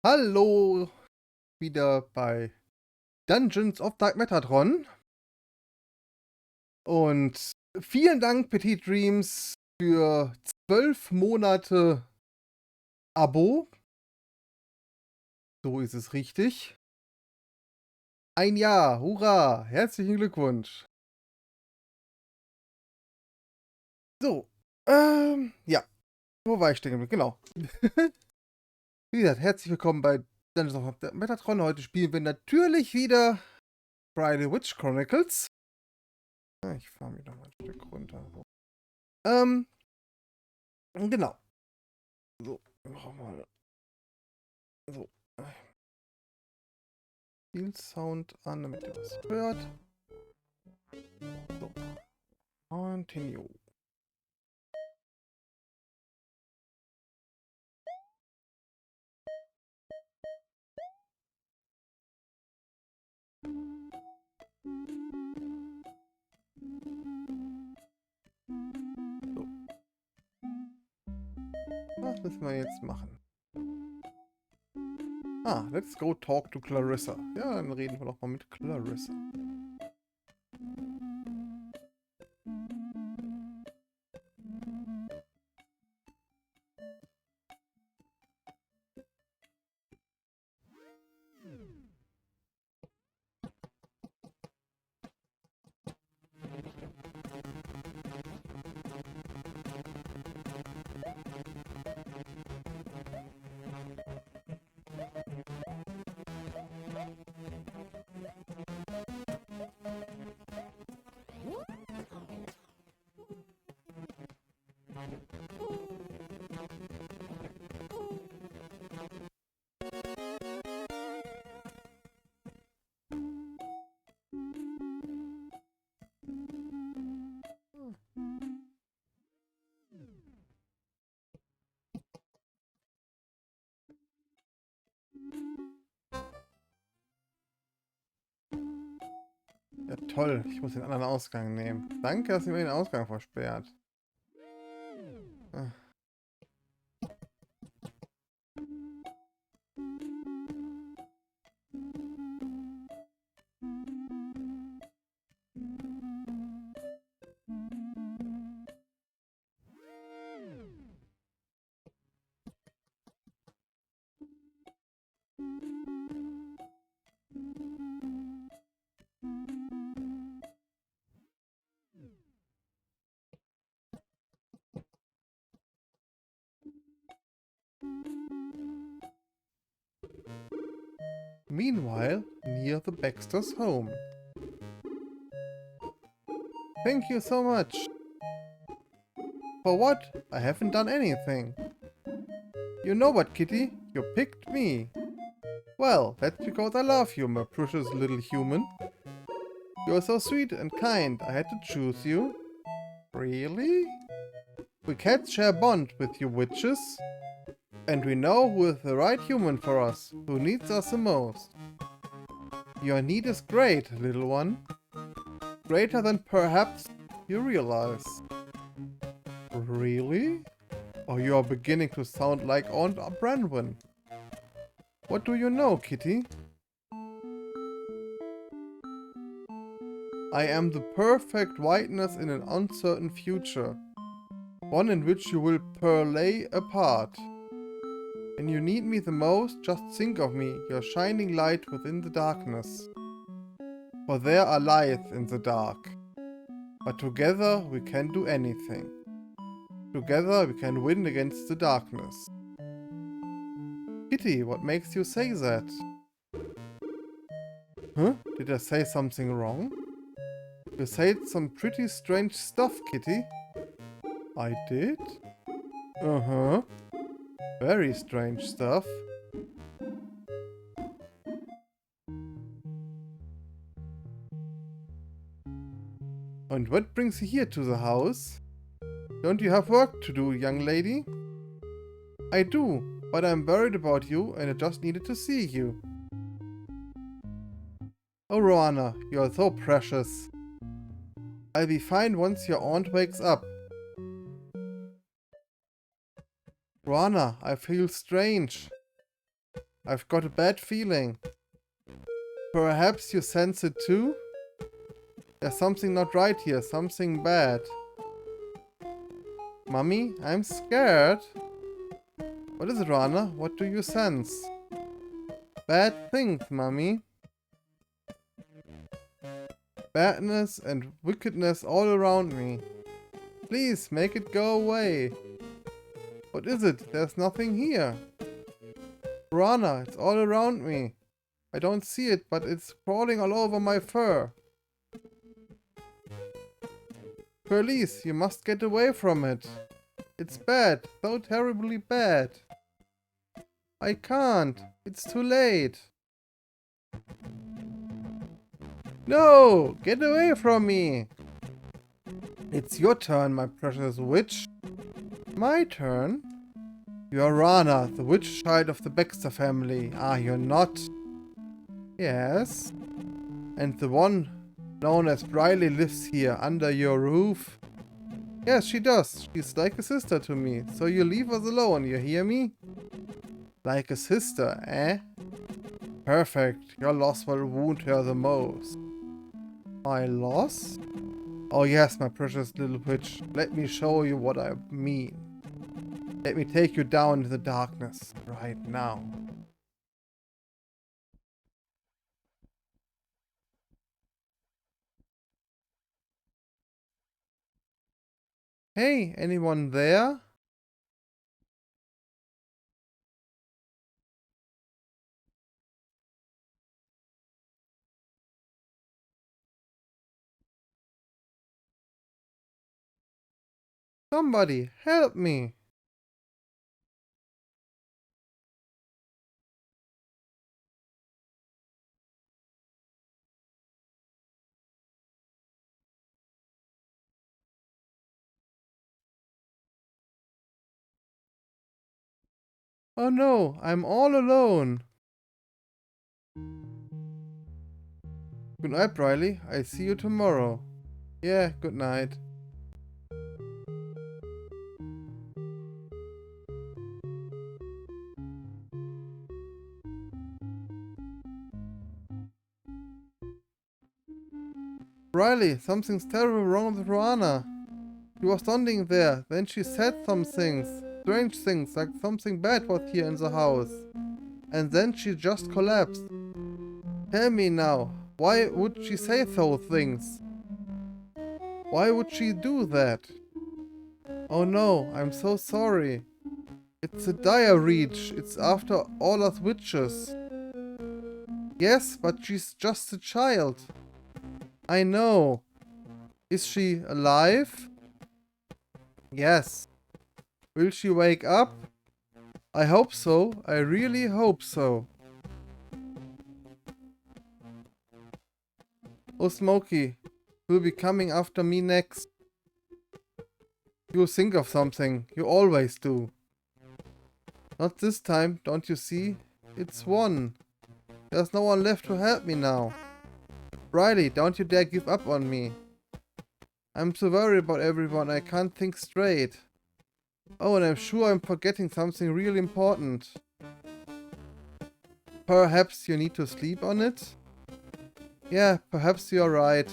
Hallo, wieder bei Dungeons of DarkMetatron. Und vielen Dank, Petit Dreams, für 12 Monate Abo. So ist es richtig. Ein Jahr, hurra, herzlichen Glückwunsch. So, ja, wo war ich denn? Genau. Wie gesagt, herzlich willkommen bei Dungeons of DarkMetatron. Heute spielen wir natürlich wieder Briley Chronicles. Ich fahre mich noch mal ein Stück runter. So. Genau. So, machen wir mal. So. Spielsound an, damit ihr was hört. So. Continue. So. Was müssen wir jetzt machen? Ah, let's go talk to Clarissa. Ja, dann reden wir doch mal mit Clarissa. Ja, toll. Ich muss den anderen Ausgang nehmen. Danke, dass ihr mir den Ausgang versperrt. Ah. Meanwhile, near the Baxter's home. Thank you so much. For what? I haven't done anything. You know what, Kitty? You picked me. Well, that's because I love you, my precious little human. You're so sweet and kind, I had to choose you. Really? We cats share a bond with you witches. And we know who is the right human for us, who needs us the most. Your need is great, little one. Greater than perhaps you realize. Really? Oh, you are beginning to sound like Aunt Branwen. What do you know, Kitty? I am the perfect whiteness in an uncertain future. One in which you will play a part. When you need me the most, just think of me, your shining light within the darkness. For there are lights in the dark. But together we can do anything. Together we can win against the darkness. Kitty, what makes you say that? Huh? Did I say something wrong? You said some pretty strange stuff, Kitty. I did? Uh-huh. Very strange stuff. And what brings you here to the house? Don't you have work to do, young lady? I do, but I'm worried about you and I just needed to see you. Oh, Roanna, you are so precious. I'll be fine once your aunt wakes up. Roanna, I feel strange. I've got a bad feeling. Perhaps you sense it too? There's something not right here, something bad. Mummy, I'm scared. What is it, Rana? What do you sense? Bad things, Mummy. Badness and wickedness all around me. Please, make it go away. What is it? There's nothing here. Rana, it's all around me. I don't see it, but it's crawling all over my fur. Police, you must get away from it. It's bad, so terribly bad. I can't. It's too late. No! Get away from me! It's your turn, my precious witch. My turn? You're Rana, the witch child of the Baxter family, are you not? Yes. And the one known as Briley lives here, under your roof? Yes, she does. She's like a sister to me, so you leave us alone, you hear me? Like a sister, eh? Perfect. Your loss will wound her the most. My loss? Oh yes, my precious little witch. Let me show you what I mean. Let me take you down into the darkness right now. Hey, anyone there? Somebody, help me! Oh no, I'm all alone. Good night, Briley. I see you tomorrow. Yeah, good night. Briley, something's terrible wrong with Roanna. She was standing there, then she said some things. Strange things, like something bad was here in the house. And then she just collapsed. Tell me now, why would she say those things? Why would she do that? Oh no, I'm so sorry. It's a dire reach. It's after all us witches. Yes, but she's just a child. I know. Is she alive? Yes. Will she wake up? I hope so. I really hope so. Oh, Smokey, you'll be coming after me next. You'll think of something. You always do. Not this time, don't you see? It's won. There's no one left to help me now. Briley, don't you dare give up on me. I'm so worried about everyone, I can't think straight. Oh, and I'm sure I'm forgetting something really important. Perhaps you need to sleep on it? Yeah, perhaps you're right.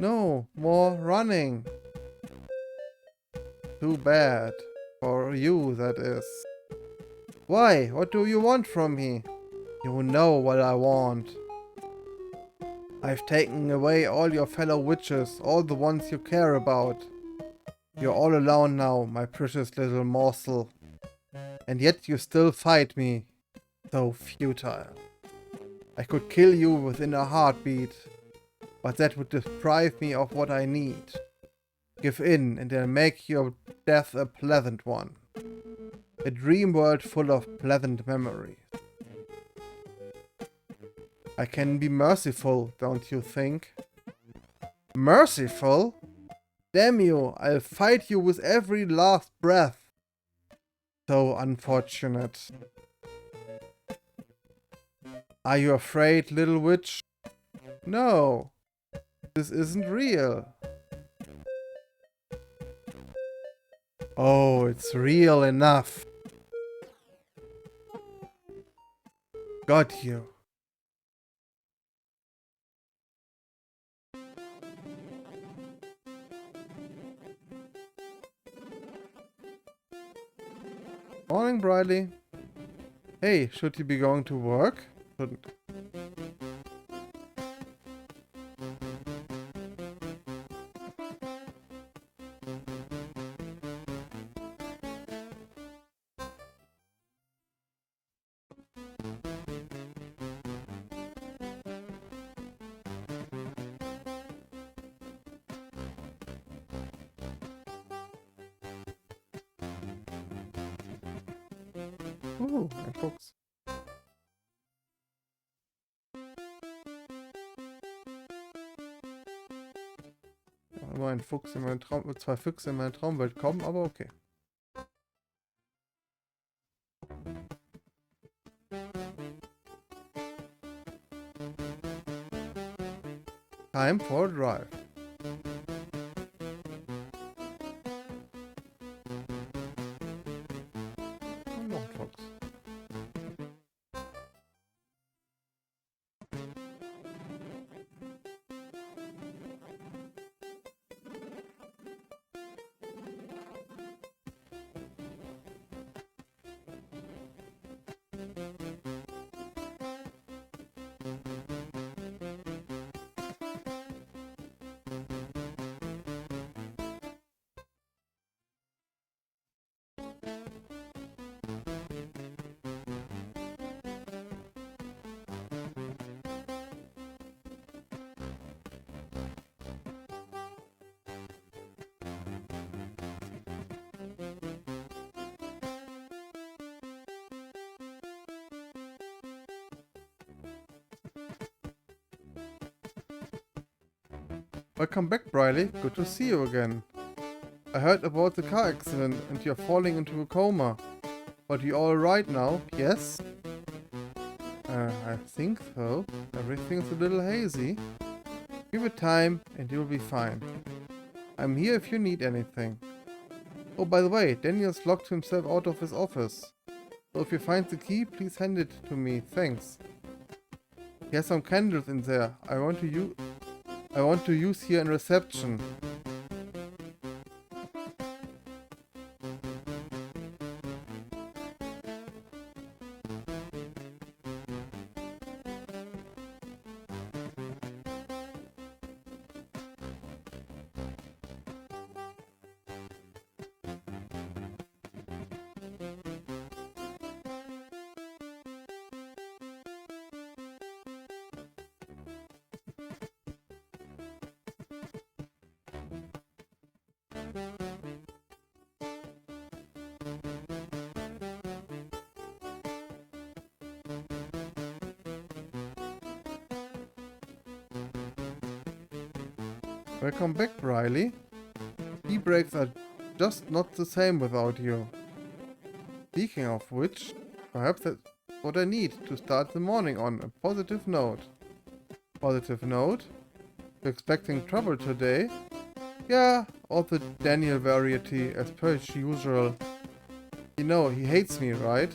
No, more running. Too bad. For you, that is. Why? What do you want from me? You know what I want. I've taken away all your fellow witches, all the ones you care about. You're all alone now, my precious little morsel. And yet you still fight me. So futile. I could kill you within a heartbeat, but that would deprive me of what I need. Give in, and I'll make your death a pleasant one. A dream world full of pleasant memories. I can be merciful, don't you think? Merciful? Damn you, I'll fight you with every last breath. So unfortunate. Are you afraid, little witch? No. This isn't real. Oh, it's real enough. Got you. Morning, Briley. Hey, should you be going to work? Shouldn't. Ein Fuchs. Ja, immer ein Fuchs in meinen Traum, zwei Füchse in meine Traumwelt kommen, aber okay. Time for a drive. Und noch ein Fuchs. Welcome back, Briley. Good to see you again. I heard about the car accident and you're falling into a coma. But you're alright now, yes? I think so. Everything's a little hazy. Give it time and you'll be fine. I'm here if you need anything. Oh, by the way, Daniel's locked himself out of his office. So if you find the key, please hand it to me. Thanks. He has some candles in there. I want to use here in reception. Welcome back, Briley. Tea breaks are just not the same without you. Speaking of which, perhaps that's what I need to start the morning on a positive note. Positive note? You're expecting trouble today? Yeah, all the Daniel variety as per usual. You know, he hates me, right?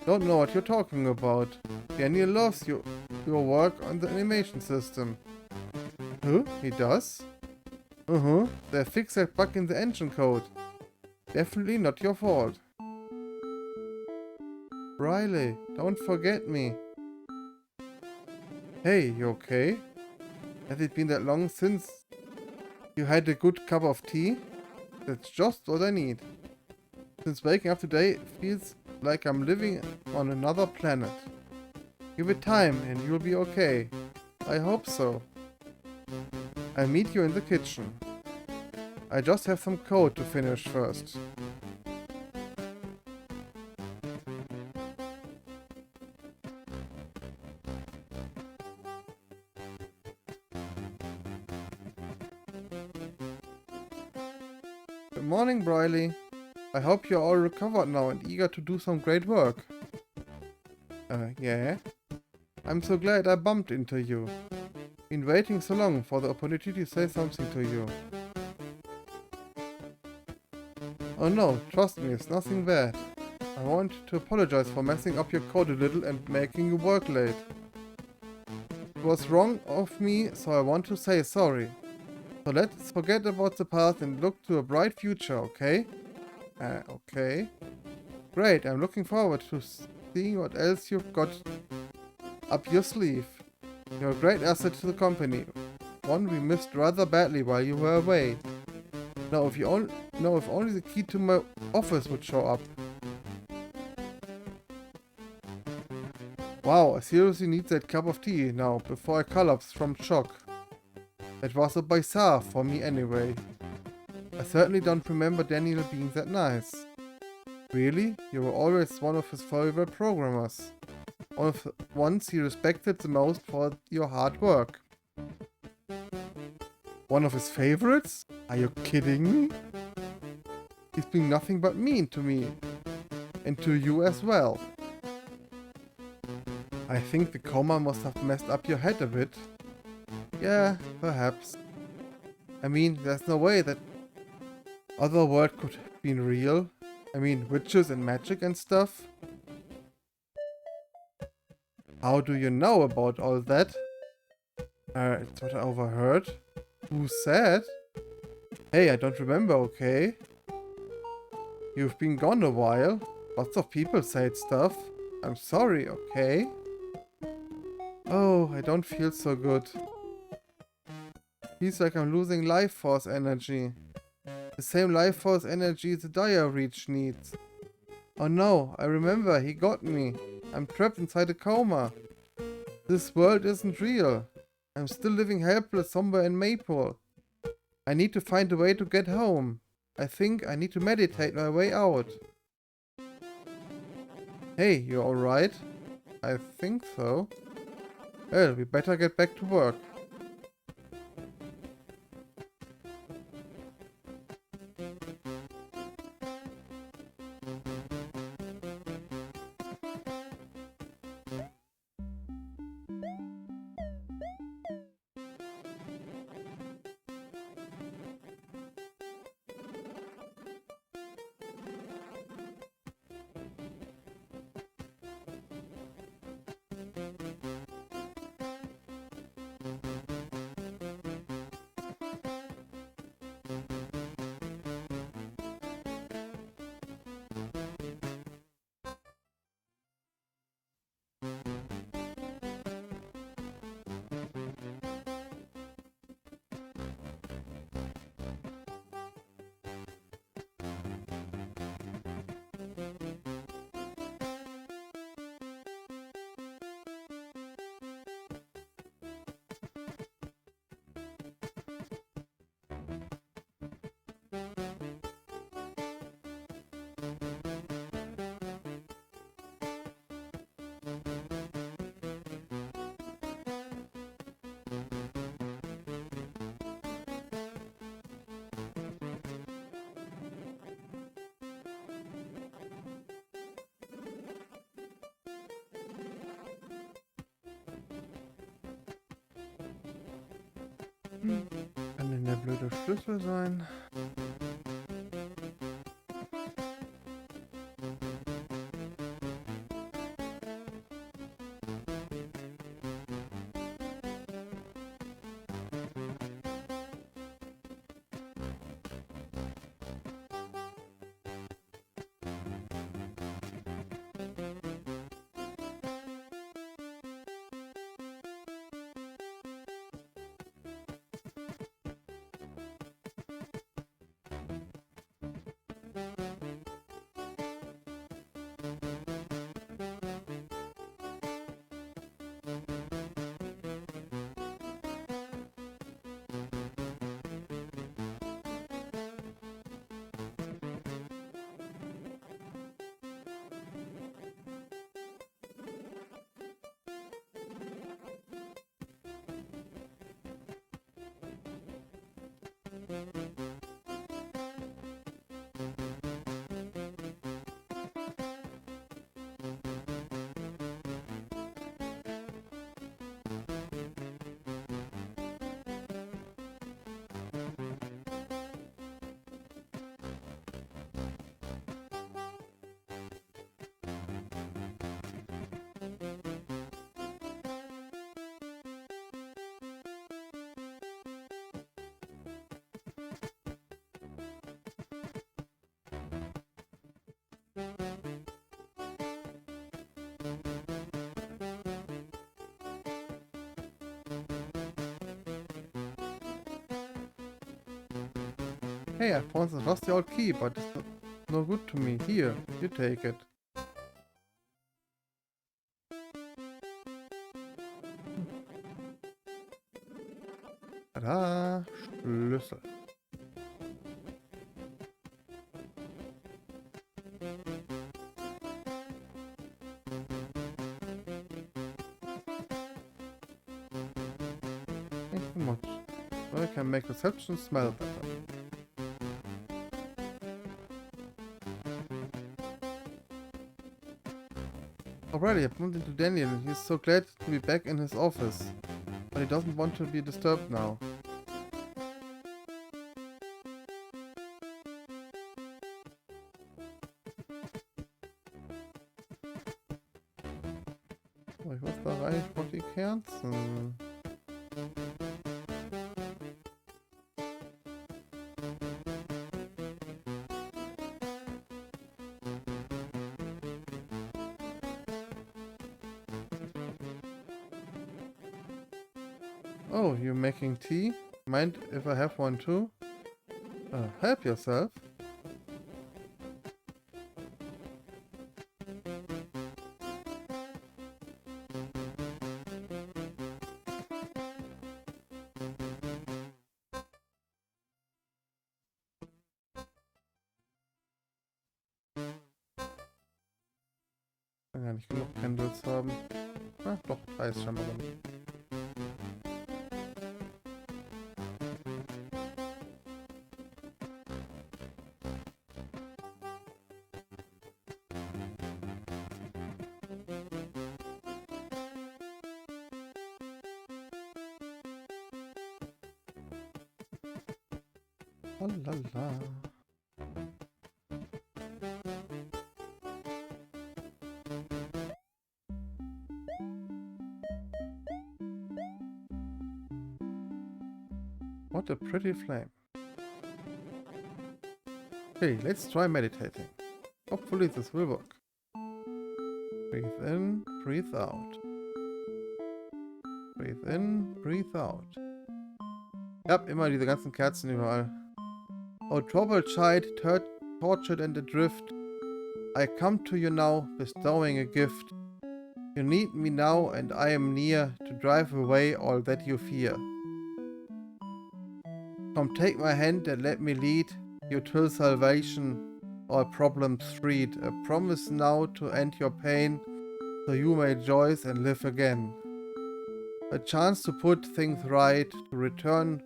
Don't know what you're talking about. Daniel loves your work on the animation system. Huh? He does? Uh-huh. They fixed that bug in the engine code. Definitely not your fault. Briley, don't forget me. Hey, you okay? Has it been that long since you had a good cup of tea? That's just what I need. Since waking up today, it feels like I'm living on another planet. Give it time and you'll be okay. I hope so. I'll meet you in the kitchen. I just have some code to finish first. Good morning, Briley. I hope you're all recovered now and eager to do some great work. Yeah? I'm so glad I bumped into you. Been waiting so long for the opportunity to say something to you. Oh no, trust me, it's nothing bad. I want to apologize for messing up your code a little and making you work late. It was wrong of me, so I want to say sorry. So let's forget about the past and look to a bright future, okay? Okay. Great, I'm looking forward to seeing what else you've got up your sleeve. You're a great asset to the company. One we missed rather badly while you were away. Now if only the key to my office would show up. Wow, I seriously need that cup of tea now, before I collapse from shock. That was a bizarre for me anyway. I certainly don't remember Daniel being that nice. Really? You were always one of his favorite programmers. One of the ones he respected the most for your hard work. One of his favorites? Are you kidding me? He's been nothing but mean to me. And to you as well. I think the coma must have messed up your head a bit. Yeah, perhaps. I mean, there's no way that other world could have been real. I mean, witches and magic and stuff. How do you know about all that? It's what I overheard. Who said? Hey, I don't remember, okay? You've been gone a while. Lots of people said stuff. I'm sorry, okay? Oh, I don't feel so good. Feels like I'm losing life force energy. The same life force energy the Dire Reach needs. Oh no, I remember, he got me. I'm trapped inside a coma. This world isn't real. I'm still living helpless somewhere in Maple. I need to find a way to get home. I think I need to meditate my way out. Hey, you alright? I think so. Well, we better get back to work. Kann denn der blöde Schlüssel sein? Hey, I found this rusty old key, but it's no good to me. Here, you take it. Tada! Schlüssel. Thanks so much. So I can make reception smell better. Already, I bumped into Daniel and he's so glad to be back in his office. But he doesn't want to be disturbed now. So, ich muss da rein, ich brauche die Kerzen. Oh, you're making tea? Mind if I have one too? Help yourself. Kann gar nicht genug Candles haben. Ah, doch, 3 ist scheinbar drin. Lala. What a pretty flame. Okay, let's try meditating. Hopefully this will work. Breathe in, breathe out. Breathe in, breathe out. Ja, immer diese ganzen Kerzen überall. Oh, troubled child, tortured and adrift, I come to you now, bestowing a gift. You need me now, and I am near to drive away all that you fear. Come take my hand and let me lead you till salvation, all problems freed. A promise now to end your pain, so you may rejoice and live again. A chance to put things right, to return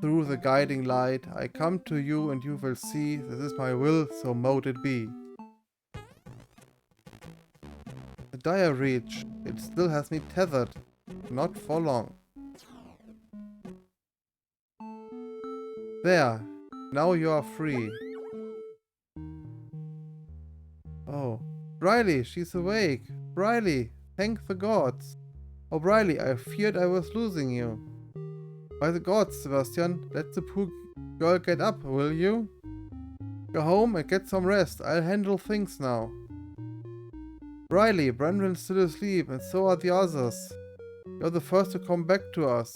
through the guiding light. I come to you and you will see, this is my will, so mote it be. The dire reach, it still has me tethered, not for long. There, now you are free. Oh, Briley, she's awake. Briley, thank the gods. Oh, Briley, I feared I was losing you. By the gods, Sebastian, let the poor girl get up, will you? Go home and get some rest. I'll handle things now. Briley, Brandon's still asleep, and so are the others. You're the first to come back to us.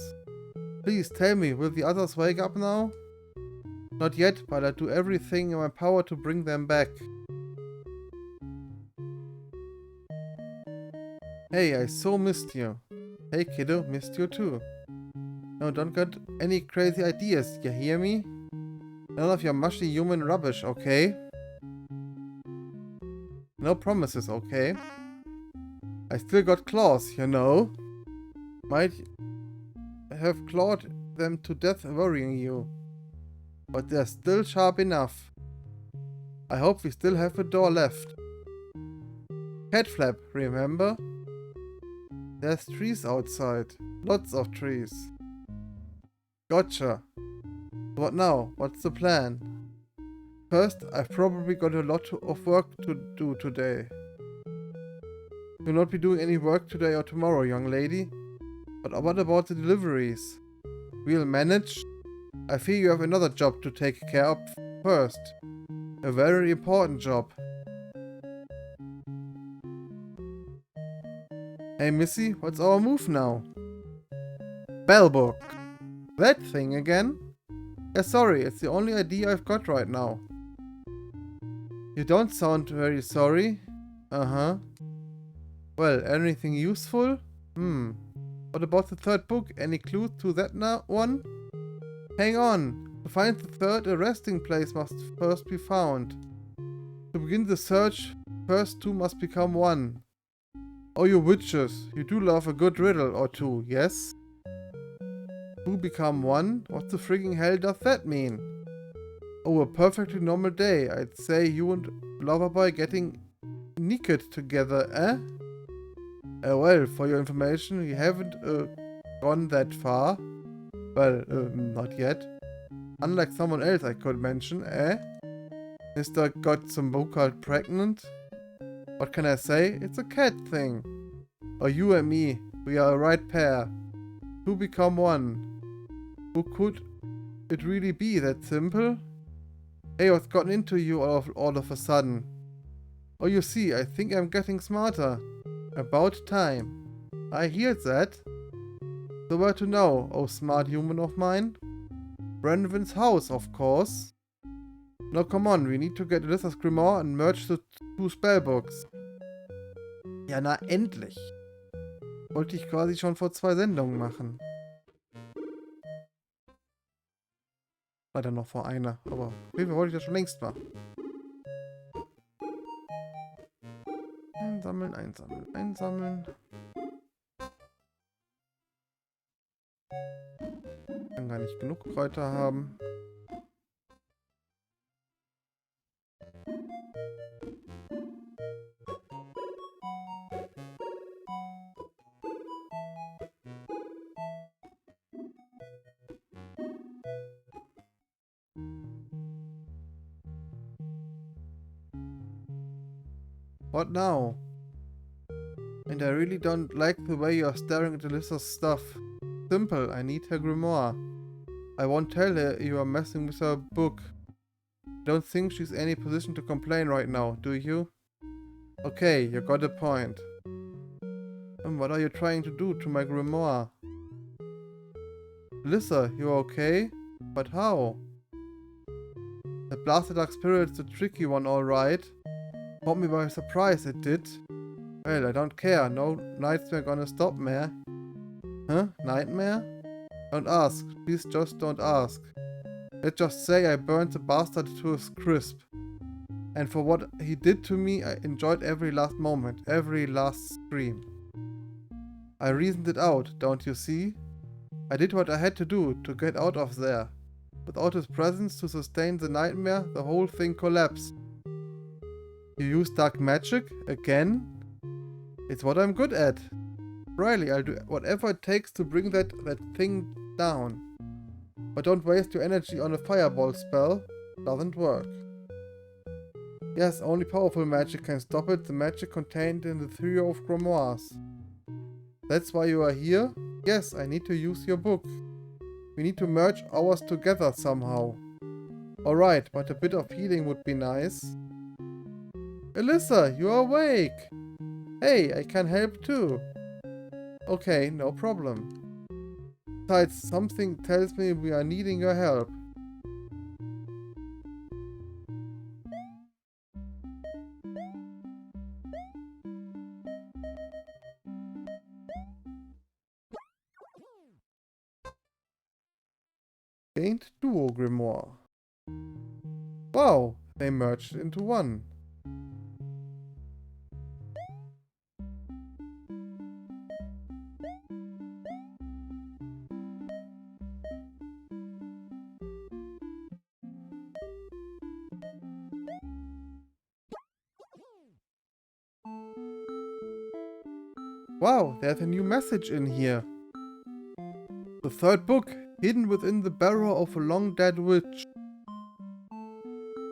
Please tell me, will the others wake up now? Not yet, but I'll do everything in my power to bring them back. Hey, I so missed you. Hey kiddo, missed you too. No, don't get any crazy ideas, you hear me? None of your mushy human rubbish, okay? No promises, okay? I still got claws, you know? Might have clawed them to death worrying you. But they're still sharp enough. I hope we still have a door left. Cat flap, remember? There's trees outside. Lots of trees. Gotcha. What now? What's the plan? First, I've probably got a lot of work to do today. You'll not be doing any work today or tomorrow, young lady. But what about the deliveries? We'll manage. I fear you have another job to take care of first. A very important job. Hey Missy, what's our move now? Spellbook. That thing again? Yeah, sorry, it's the only idea I've got right now. You don't sound very sorry. Uh-huh. Well, anything useful? What about the third book? Any clues to that one? Hang on. To find the third, a resting place must first be found. To begin the search, first two must become one. Oh, you witches. You do love a good riddle or two, yes? Two become one? What the frigging hell does that mean? Oh, a perfectly normal day. I'd say you and Loverboy getting naked together, eh? Well, for your information, we haven't gone that far. Well, not yet. Unlike someone else I could mention, eh? Mr. got some called pregnant? What can I say? It's a cat thing. Or you and me, we are a right pair. Two become one. Who could it really be that simple? Hey, what's gotten into you all of a sudden? Oh, you see, I think I'm getting smarter. About time. I hear that. So where to now, oh smart human of mine? Brandon's house, of course. Now come on, we need to get Alyssa's Grimoire and merge the two Spellbooks. Ja, na endlich. Wollte ich quasi schon vor 2 Sendungen machen. Leider noch vor einer, aber wie wollte ich das schon längst machen. Einsammeln, einsammeln, einsammeln. Ich kann gar nicht genug Kräuter haben. What now? And I really don't like the way you're staring at Alyssa's stuff. Simple, I need her grimoire. I won't tell her you are messing with her book. Don't think she's in any position to complain right now, do you? Okay, you got a point. What are you trying to do to my grimoire? Alyssa, you okay? But how? The blasted dark spirit's a tricky one, alright. Caught me by surprise, it did. Well, I don't care. No nightmare gonna stop me. Huh? Nightmare? Don't ask. Please just don't ask. Let's just say I burned the bastard to a crisp. And for what he did to me, I enjoyed every last moment, every last scream. I reasoned it out, don't you see? I did what I had to do to get out of there. Without his presence to sustain the nightmare, the whole thing collapsed. You use dark magic? Again? It's what I'm good at. Briley, I'll do whatever it takes to bring that thing down. But don't waste your energy on a fireball spell. Doesn't work. Yes, only powerful magic can stop it, the magic contained in the trio of grimoires. That's why you are here? Yes, I need to use your book. We need to merge ours together somehow. Alright, but a bit of healing would be nice. Alyssa, you are awake! Hey, I can help too. Okay, no problem. Besides, something tells me we are needing your help. Gained duo grimoire. Wow, they merged into one. Wow, there's a new message in here. The third book, hidden within the barrow of a long dead witch.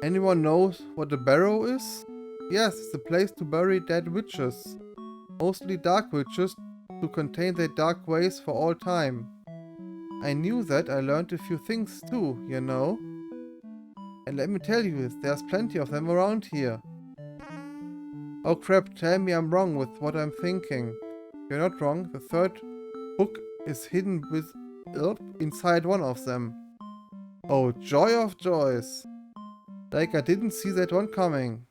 Anyone knows what a barrow is? Yes, it's a place to bury dead witches. Mostly dark witches, to contain their dark ways for all time. I knew that, I learned a few things too, you know. And let me tell you, there's plenty of them around here. Oh crap, tell me I'm wrong with what I'm thinking. You're not wrong. The third book is hidden inside one of them. Oh, joy of joys. Like I didn't see that one coming.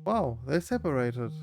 Wow, they separated.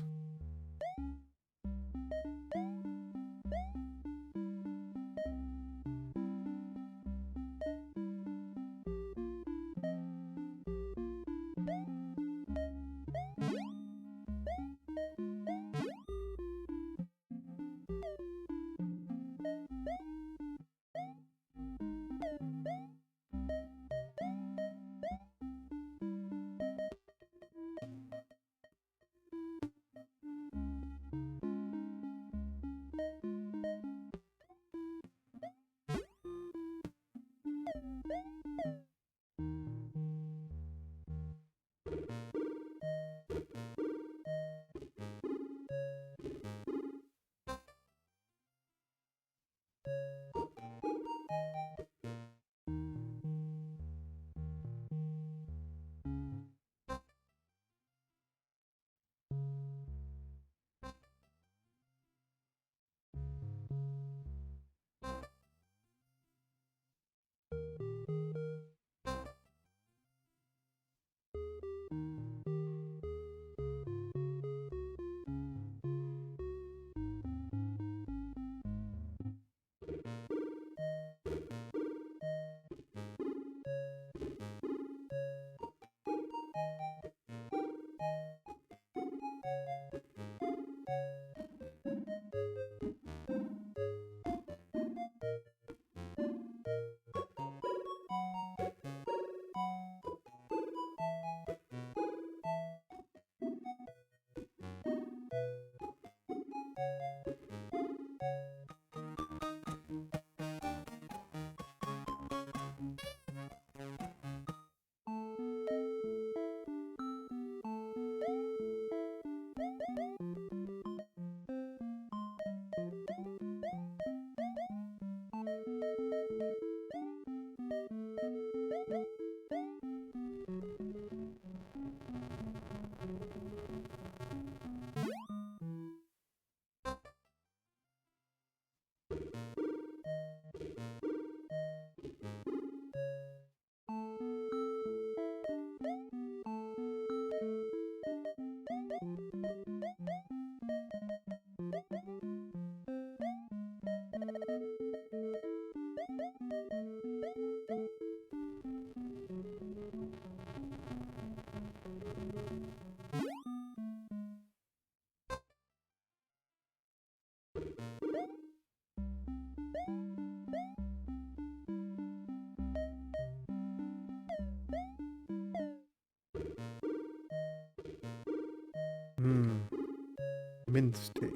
Mint tea.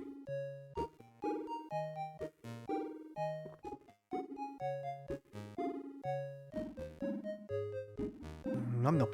Nom nom.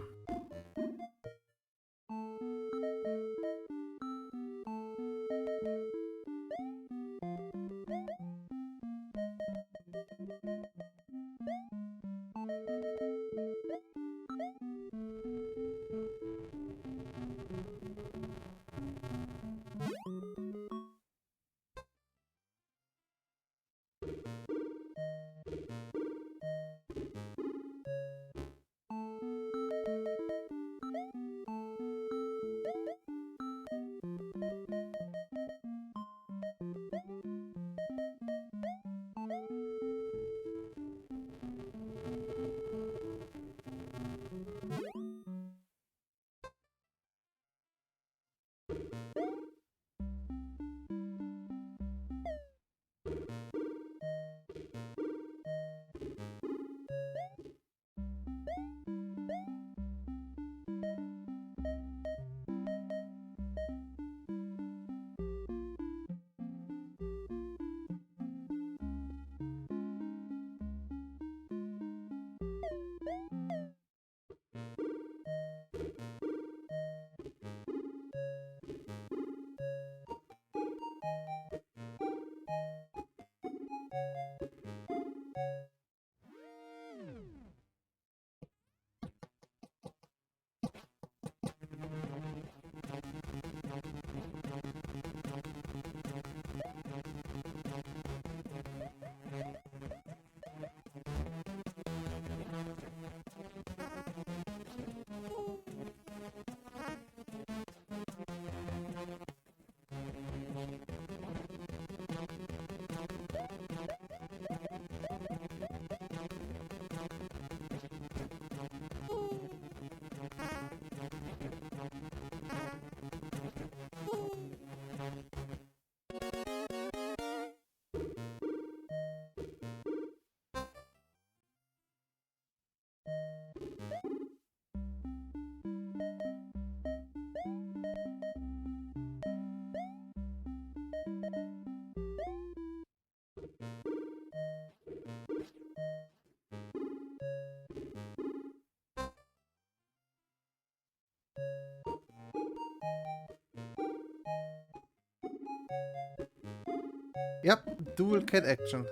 Ja, Dual Cat Action.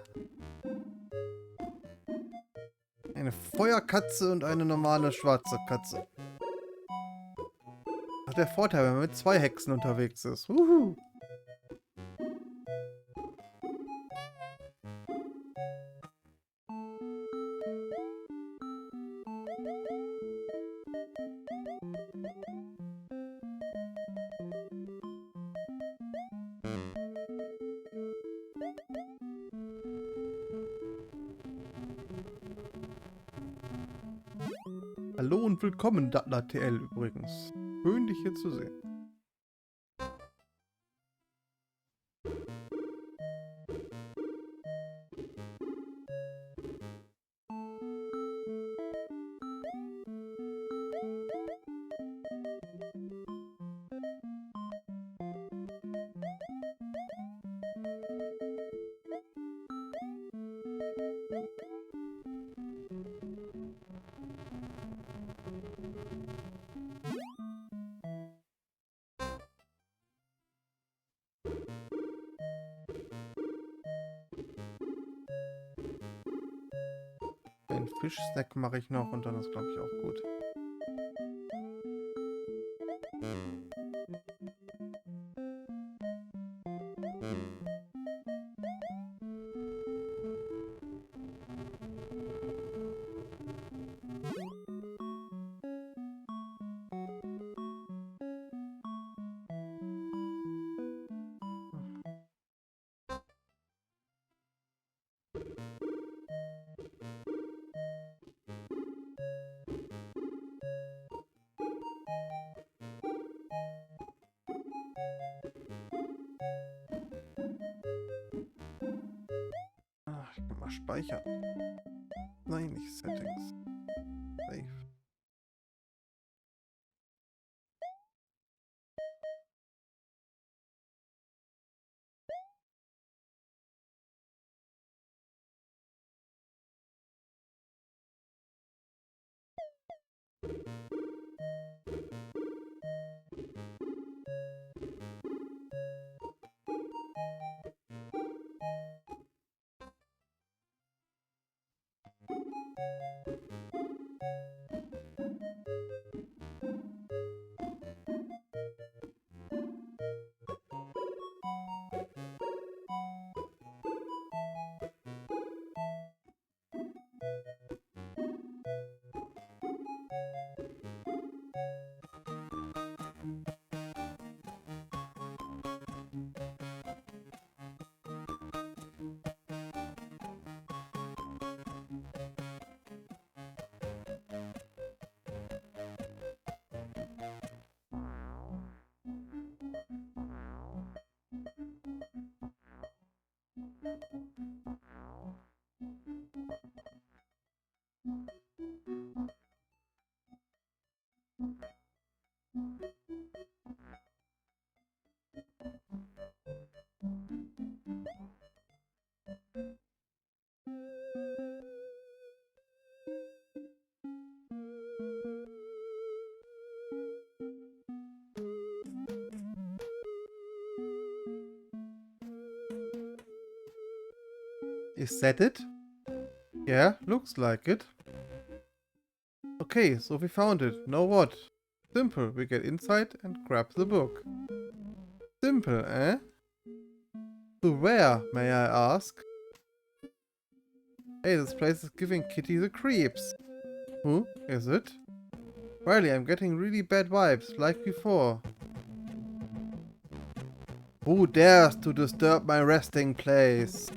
Eine Feuerkatze und eine normale schwarze Katze. Ach, der Vorteil, wenn man mit 2 Hexen unterwegs ist. Uhu. Hallo und willkommen, DarkMetatron übrigens. Schön, dich hier zu sehen. Einen Fischsnack mache ich noch und dann ist, glaube ich, auch gut. Ach, ich kann mal speichern. Nein, nicht Settings. Save. Is that it? Yeah, looks like it. Okay, so we found it. Now what? Simple, we get inside and grab the book. Simple, eh? To where, may I ask? Hey, this place is giving Kitty the creeps. Who is it? Briley, I'm getting really bad vibes, like before. Who dares to disturb my resting place?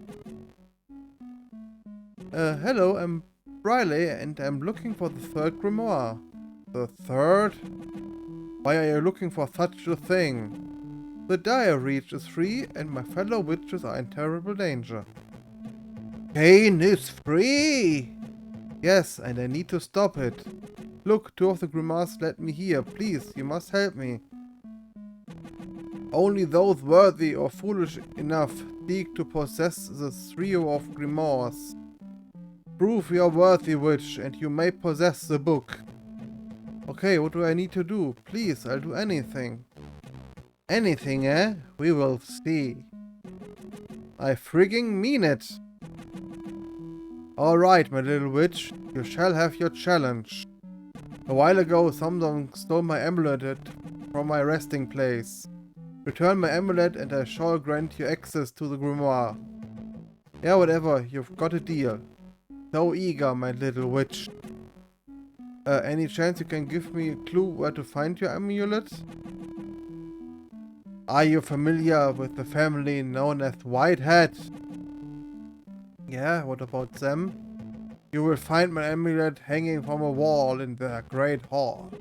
Hello, I'm Briley and I'm looking for the third grimoire. The third? Why are you looking for such a thing? The dire reach is free and my fellow witches are in terrible danger. Pain is free! Yes, and I need to stop it. Look, 2 of the grimoires led me here. Please, you must help me. Only those worthy or foolish enough seek to possess the trio of grimoires. Prove you're worthy, witch, and you may possess the book. Okay, what do I need to do? Please, I'll do anything. Anything, eh? We will see. I frigging mean it. Alright, my little witch. You shall have your challenge. A while ago, someone stole my amulet from my resting place. Return my amulet and I shall grant you access to the grimoire. Yeah, whatever. You've got a deal. So eager, my little witch. Any chance you can give me a clue where to find your amulet? Are you familiar with the family known as Whitehead? Yeah, what about them? You will find my amulet hanging from a wall in their great hall.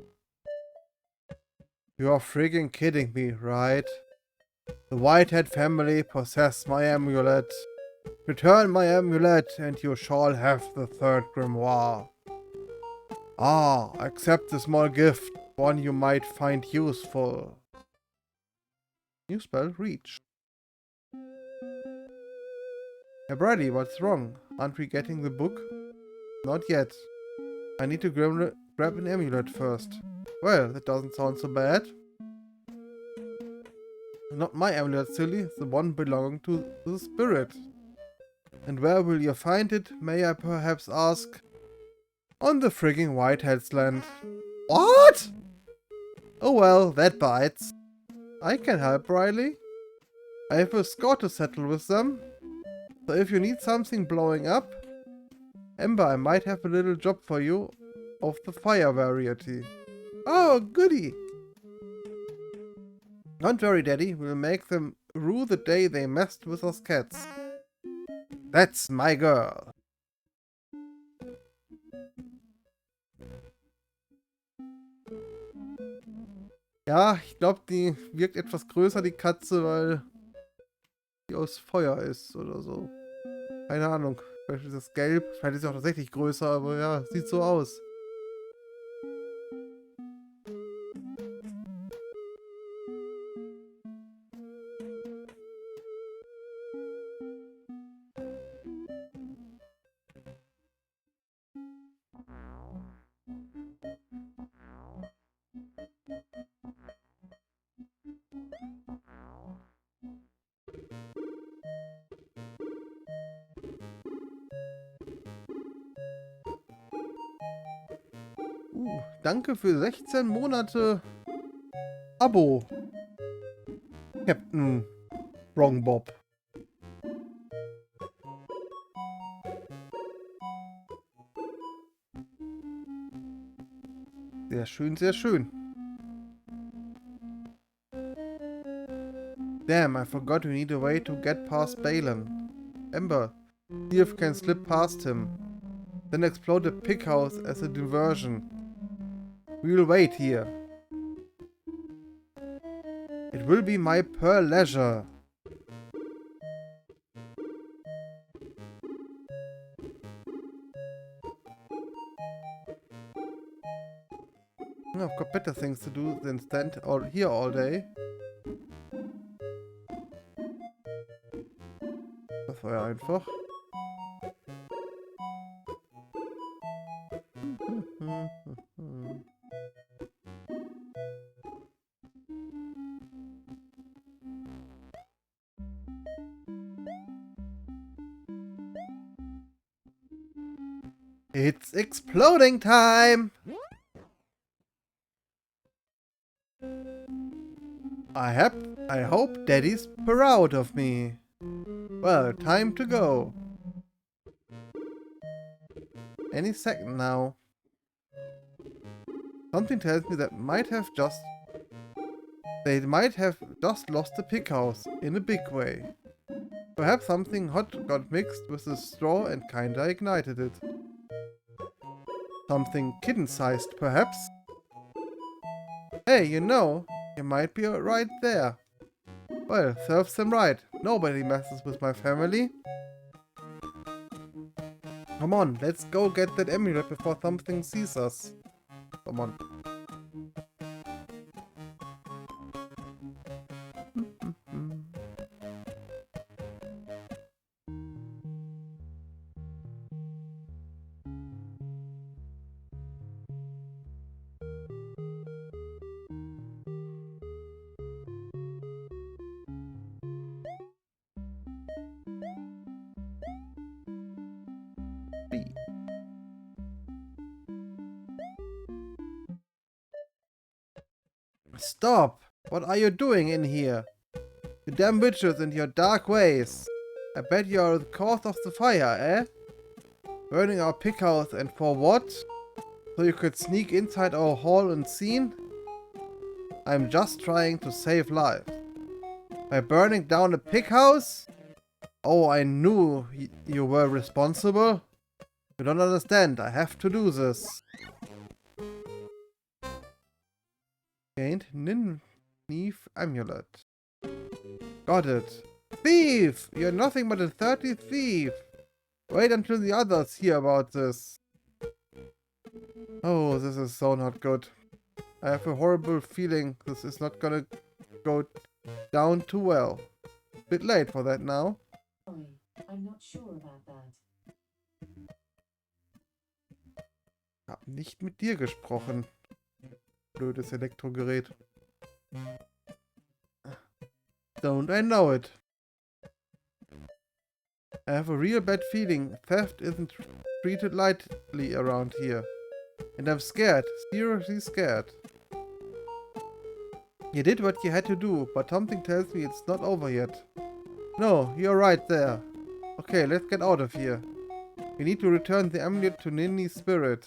You are friggin' kidding me, right? The Whitehead family possess my amulet. Return my amulet and you shall have the third grimoire. Ah, accept the small gift, one you might find useful. New spell, reach. Hey Briley, what's wrong? Aren't we getting the book? Not yet. I need to grab an amulet first. Well, that doesn't sound so bad. Not my amulet, silly. The one belonging to the spirit. And where will you find it, may I perhaps ask? On the frigging Whitehead's land. What? Oh well, that bites. I can help, Briley. I have a score to settle with them. So if you need something blowing up, Ember, I might have a little job for you of the fire variety. Oh, goody! Don't worry, Daddy. We'll make them rue the day they messed with us cats. That's my girl. Ja, ich glaube, die wirkt etwas größer, die Katze, weil die aus Feuer ist oder so. Keine Ahnung. Vielleicht ist das gelb. Vielleicht ist sie auch tatsächlich größer, aber ja, sieht so aus. Danke für 16 Monate Abo. Captain Wrong Bob. Sehr schön, sehr schön. Damn, I forgot we need a way to get past Balin. Ember, see if you can slip past him. Then explode the pig house as a diversion. We'll wait here. It will be my pleasure. I've got better things to do than stand here all day. Das war ja einfach. It's exploding time! I hope Daddy's proud of me. Well, time to go. Any second now. Something tells me that they might have just lost the pig house in a big way. Perhaps something hot got mixed with the straw and kinda ignited it. Something kitten-sized, perhaps? Hey, you know, you might be right there. Well, serves them right. Nobody messes with my family. Come on, let's go get that amulet before something sees us. Come on. be. Stop! What are you doing in here? You damn witches and your dark ways. I bet you are the cause of the fire, eh? Burning our pig house, and for what? So you could sneak inside our hall unseen? I'm just trying to save lives. By burning down a pig house? Oh, I knew you were responsible. You don't understand. I have to do this. Gained Nineve amulet. Got it. Thief! You're nothing but a dirty thief. Wait until the others hear about this. Oh, this is so not good. I have a horrible feeling this is not gonna go down too well. Bit late for that now. Sorry, I'm not sure about that. Hab nicht mit dir gesprochen. Blödes Elektrogerät. Don't I know it? I have a real bad feeling theft isn't treated lightly around here. And I'm scared, seriously scared. You did what you had to do, but something tells me it's not over yet. No, you're right there. Okay, let's get out of here. We need to return the amulet to Ninni's spirit.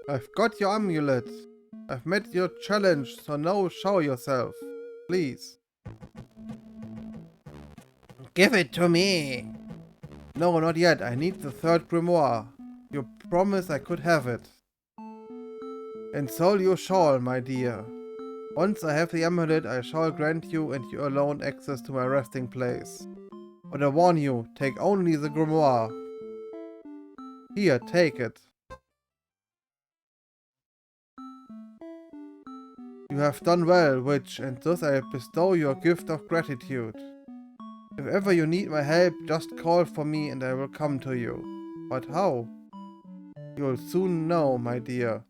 I've got your amulet. I've met your challenge, so now show yourself. Please. Give it to me! No, not yet. I need the third grimoire. You promised I could have it. And so you shall, my dear. Once I have the amulet, I shall grant you and you alone access to my resting place. But I warn you, take only the grimoire. Here, take it. You have done well, witch, and thus I bestow your gift of gratitude. If ever you need my help, just call for me and I will come to you. But how? You'll soon know, my dear.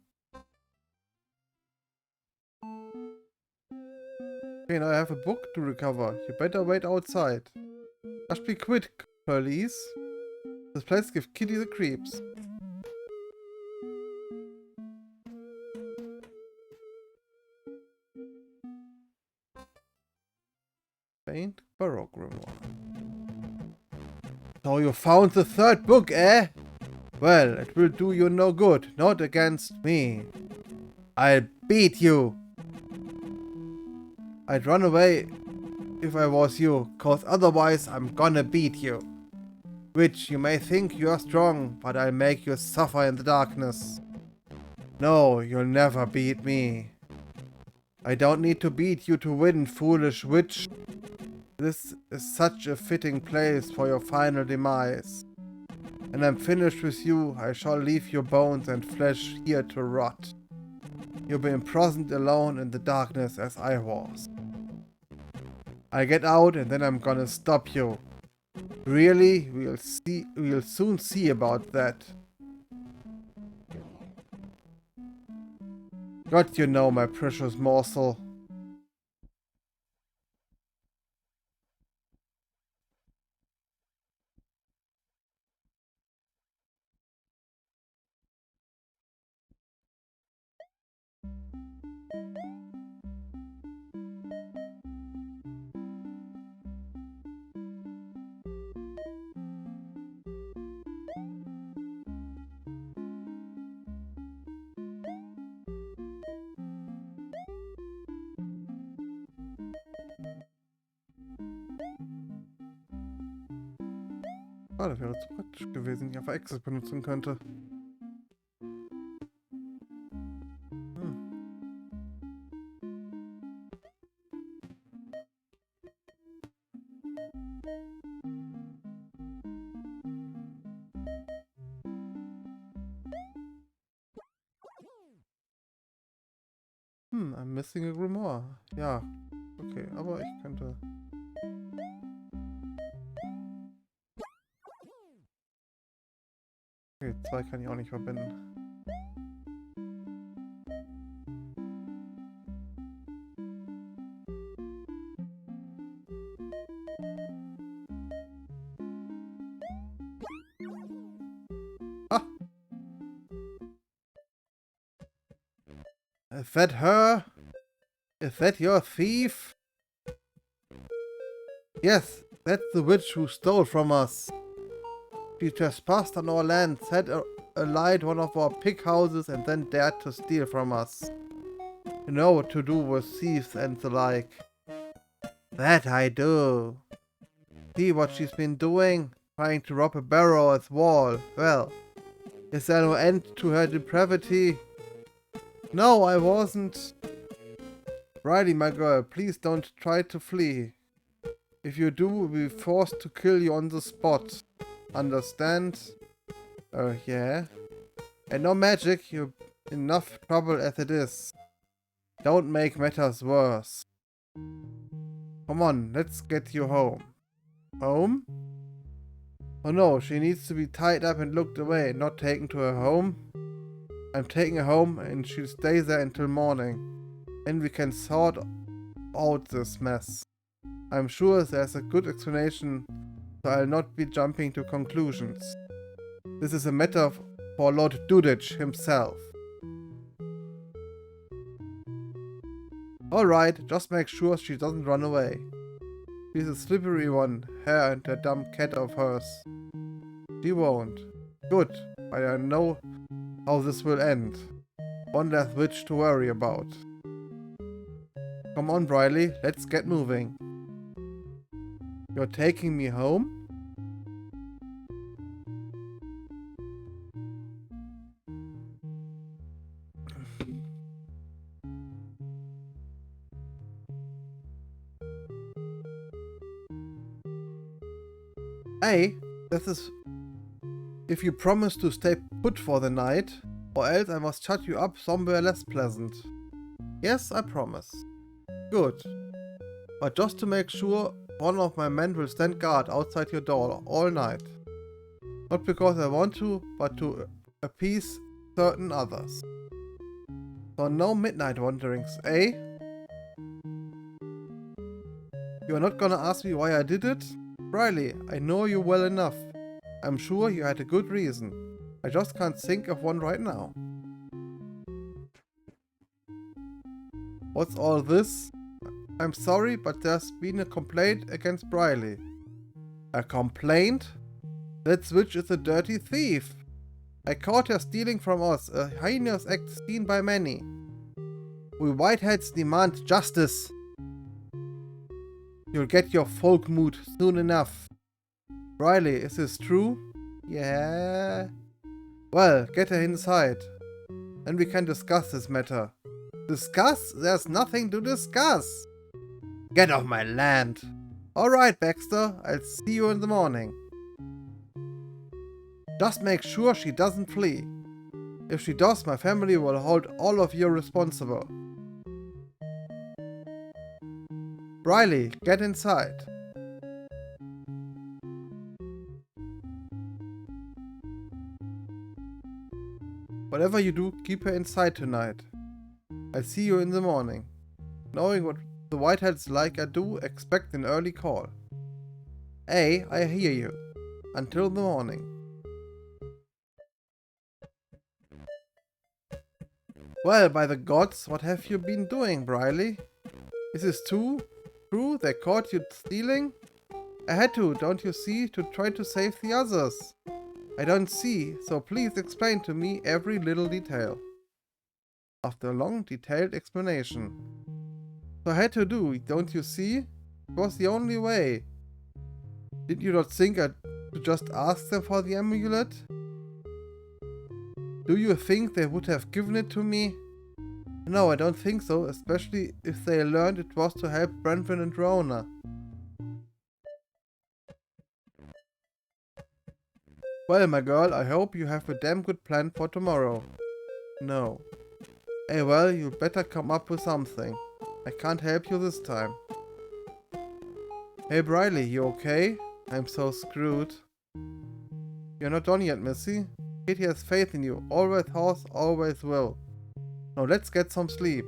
Okay, now I have a book to recover. You better wait outside. Just be quick, please. This place gives Kitty the creeps. Faint Baroque grimoire. So you found the third book, eh? Well, it will do you no good, not against me. I'll beat you. I'd run away if I was you, cause otherwise I'm gonna beat you. Which you may think you are strong, but I'll make you suffer in the darkness. No, you'll never beat me. I don't need to beat you to win, foolish witch. This is such a fitting place for your final demise. When I'm finished with you, I shall leave your bones and flesh here to rot. You'll be imprisoned alone in the darkness as I was. I'll get out and then I'm gonna stop you. Really? We'll soon see about that. God, you know, my precious morsel. Ah, das wäre zu praktisch gewesen, die einfach Access benutzen könnte. I'm missing a Grimoire. Ja, okay, aber ich könnte... Okay, 2 kann ich auch nicht verbinden. Ah! Is that her? Is that your thief? Yes, that's the witch who stole from us. She trespassed on our land, set alight one of our pig houses, and then dared to steal from us. You know what to do with thieves and the like. That I do. See what she's been doing? Trying to rob a barrow's wall. Well, is there no end to her depravity? No, I wasn't. Briley, my girl, please don't try to flee. If you do, we'll be forced to kill you on the spot. Understand? Yeah. And no magic, you're enough trouble as it is. Don't make matters worse. Come on, let's get you home. Home? Oh no, she needs to be tied up and looked away, not taken to her home. I'm taking her home and she'll stay there until morning. Then we can sort out this mess. I'm sure there's a good explanation, so I'll not be jumping to conclusions. This is a matter for Lord Dudich himself. Alright, just make sure she doesn't run away. She's a slippery one, her and that dumb cat of hers. She won't. Good, but I know how this will end. One less witch to worry about. Come on, Briley, let's get moving. You're taking me home? Hey, this is if you promise to stay put for the night, or else I must shut you up somewhere less pleasant. Yes, I promise. Good. But just to make sure, one of my men will stand guard outside your door all night. Not because I want to, but to appease certain others. So no midnight wanderings, eh? You're not gonna ask me why I did it? Briley, I know you well enough. I'm sure you had a good reason. I just can't think of one right now. What's all this? I'm sorry, but there's been a complaint against Briley. A complaint? That witch is a dirty thief. I caught her stealing from us, a heinous act seen by many. We whiteheads demand justice. You'll get your folk mood soon enough. Briley, is this true? Yeah. Well, get her inside. Then we can discuss this matter. Discuss? There's nothing to discuss. Get off my land. Alright, Baxter, I'll see you in the morning. Just make sure she doesn't flee. If she does, my family will hold all of you responsible. Briley, get inside. Whatever you do, keep her inside tonight. I'll see you in the morning. Knowing what the Whiteheads like I do, expect an early call. Hey, I hear you. Until the morning. Well, by the gods, what have you been doing, Briley? Is this true they caught you stealing? I had to, don't you see, to try to save the others. I don't see, so please explain to me every little detail. After a long, detailed explanation. So I had to do, don't you see? It was the only way. Did you not think I should just ask them for the amulet? Do you think they would have given it to me? No, I don't think so, especially if they learned it was to help Brentford and Rona. Well, my girl, I hope you have a damn good plan for tomorrow. No. Hey, well, you better come up with something. I can't help you this time. Hey, Briley, you okay? I'm so screwed. You're not done yet, Missy. Kitty has faith in you. Always has, always will. Now let's get some sleep.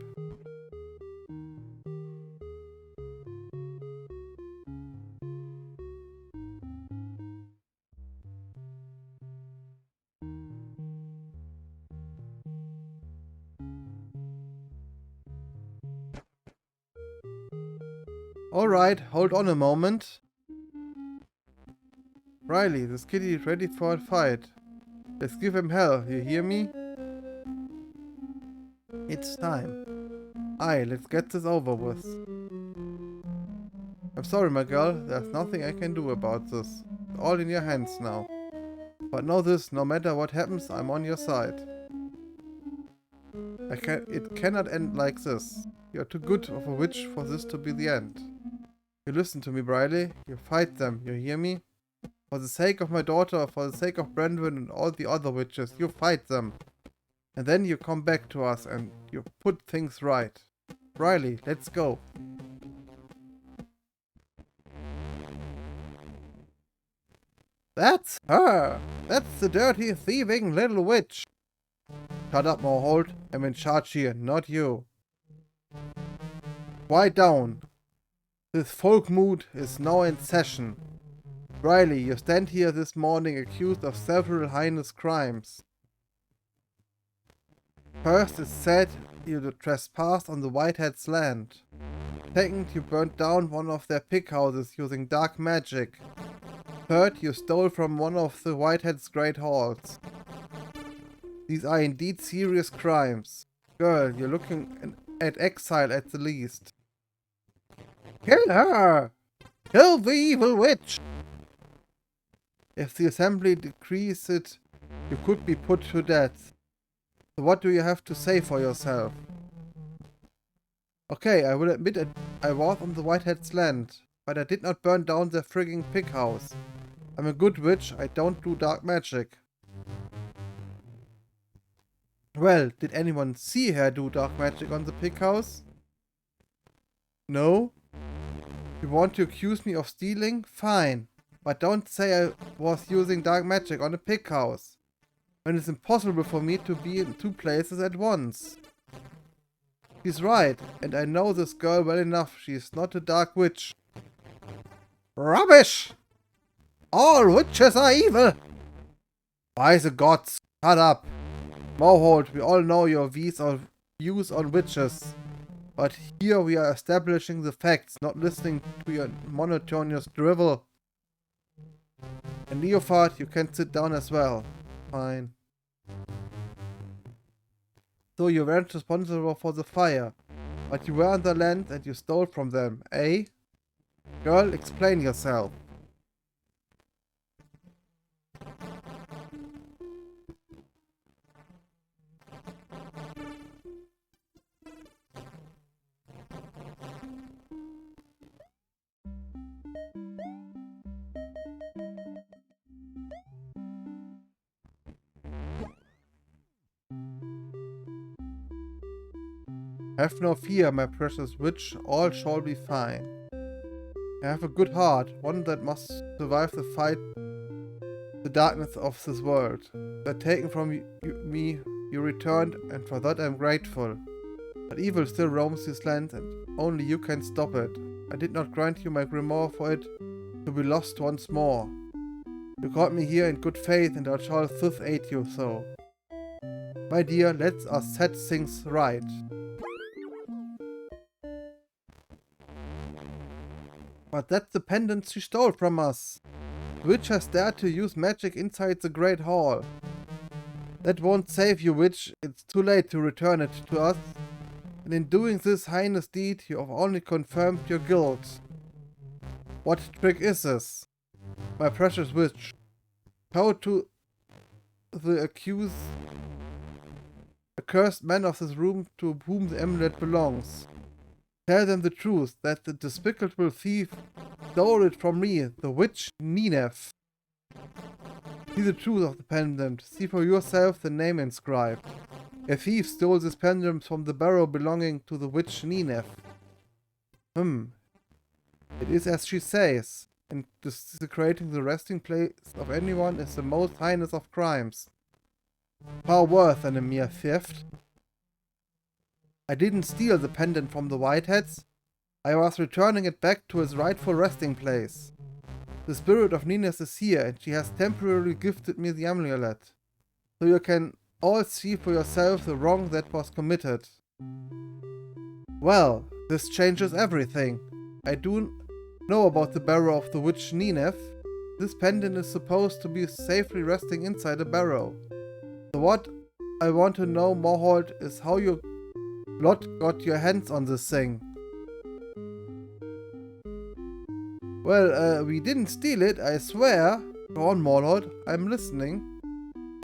Alright, hold on a moment. Riley, this kitty is ready for a fight. Let's give him hell, you hear me? It's time. Aye, let's get this over with. I'm sorry, my girl, there's nothing I can do about this. It's all in your hands now. But know this, no matter what happens, I'm on your side. It cannot end like this. You're too good of a witch for this to be the end. You listen to me, Briley. You fight them, you hear me? For the sake of my daughter, for the sake of Brandon and all the other witches, you fight them. And then you come back to us and you put things right. Briley, let's go. That's her! That's the dirty, thieving little witch! Shut up, Morehold. I'm in charge here, not you. Quiet down. This folk mood is now in session. Briley, you stand here this morning accused of several heinous crimes. First, it's said you trespassed on the Whiteheads' land. Second, you burnt down one of their pig houses using dark magic. Third, you stole from one of the Whiteheads' great halls. These are indeed serious crimes. Girl, you're looking at exile at the least. Kill her! Kill the evil witch! If the assembly decrees it, you could be put to death. So what do you have to say for yourself? Okay, I will admit it. I was on the Whiteheads' land, but I did not burn down their frigging pig house. I'm a good witch, I don't do dark magic. Well, did anyone see her do dark magic on the pig house? No? You want to accuse me of stealing? Fine. But don't say I was using dark magic on a pig house. When it's impossible for me to be in two places at once. She's right, and I know this girl well enough. She is not a dark witch. Rubbish! All witches are evil! By the gods, shut up! Morehold, we all know your views on witches. But here we are establishing the facts, not listening to your monotonous drivel. And Leofard, you can sit down as well. Fine. So you weren't responsible for the fire, but you were on the land and you stole from them, eh? Girl, explain yourself. Have no fear, my precious witch, all shall be fine. I have a good heart, one that must survive the fight, the darkness of this world. That taken from me, you returned, and for that I'm grateful. But evil still roams this land, and only you can stop it. I did not grant you my grimoire for it to be lost once more. You called me here in good faith, and I shall thus aid you so. My dear, let us set things right. But that's the pendant she stole from us. The witch has dared to use magic inside the Great Hall. That won't save you, witch. It's too late to return it to us. And in doing this heinous deed, you have only confirmed your guilt. What trick is this? My precious witch. Go to the accursed man of this room to whom the amulet belongs. Tell them the truth, that the despicable thief stole it from me, the witch Ninef. See the truth of the pendant, see for yourself the name inscribed. A thief stole this pendant from the barrow belonging to the witch Ninef. It is as she says, and desecrating the resting place of anyone is the most heinous of crimes. Far worse than a mere theft. I didn't steal the pendant from the Whiteheads. I was returning it back to its rightful resting place. The spirit of Ninef is here, and she has temporarily gifted me the amulet, so you can all see for yourself the wrong that was committed. Well, this changes everything. I do know about the barrow of the witch Ninef. This pendant is supposed to be safely resting inside a barrow. So what I want to know, Morholt, is how you lot got your hands on this thing. Well, we didn't steal it, I swear. Go on, Morholt, I'm listening.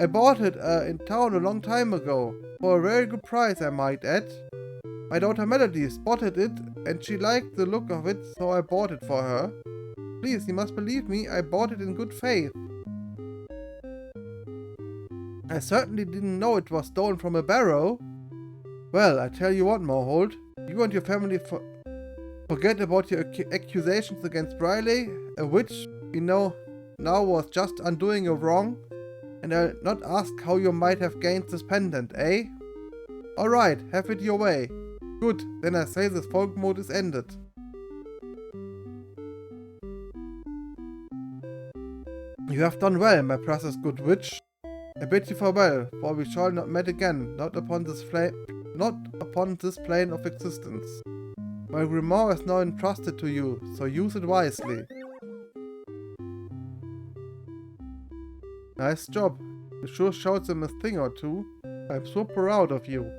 I bought it in town a long time ago, for a very good price, I might add. My daughter Melody spotted it, and she liked the look of it, so I bought it for her. Please, you must believe me, I bought it in good faith. I certainly didn't know it was stolen from a barrow. Well, I tell you what, Morholt, you and your family forget about your accusations against Briley, a witch we know now was just undoing a wrong, and I'll not ask how you might have gained this pendant, eh? Alright, have it your way. Good, then I say this folk mode is ended. You have done well, my precious good witch. I bid you farewell, for we shall not meet again, not upon this plane of existence. My grimoire is now entrusted to you, so use it wisely. Nice job. You sure showed them a thing or two. I'm so proud of you.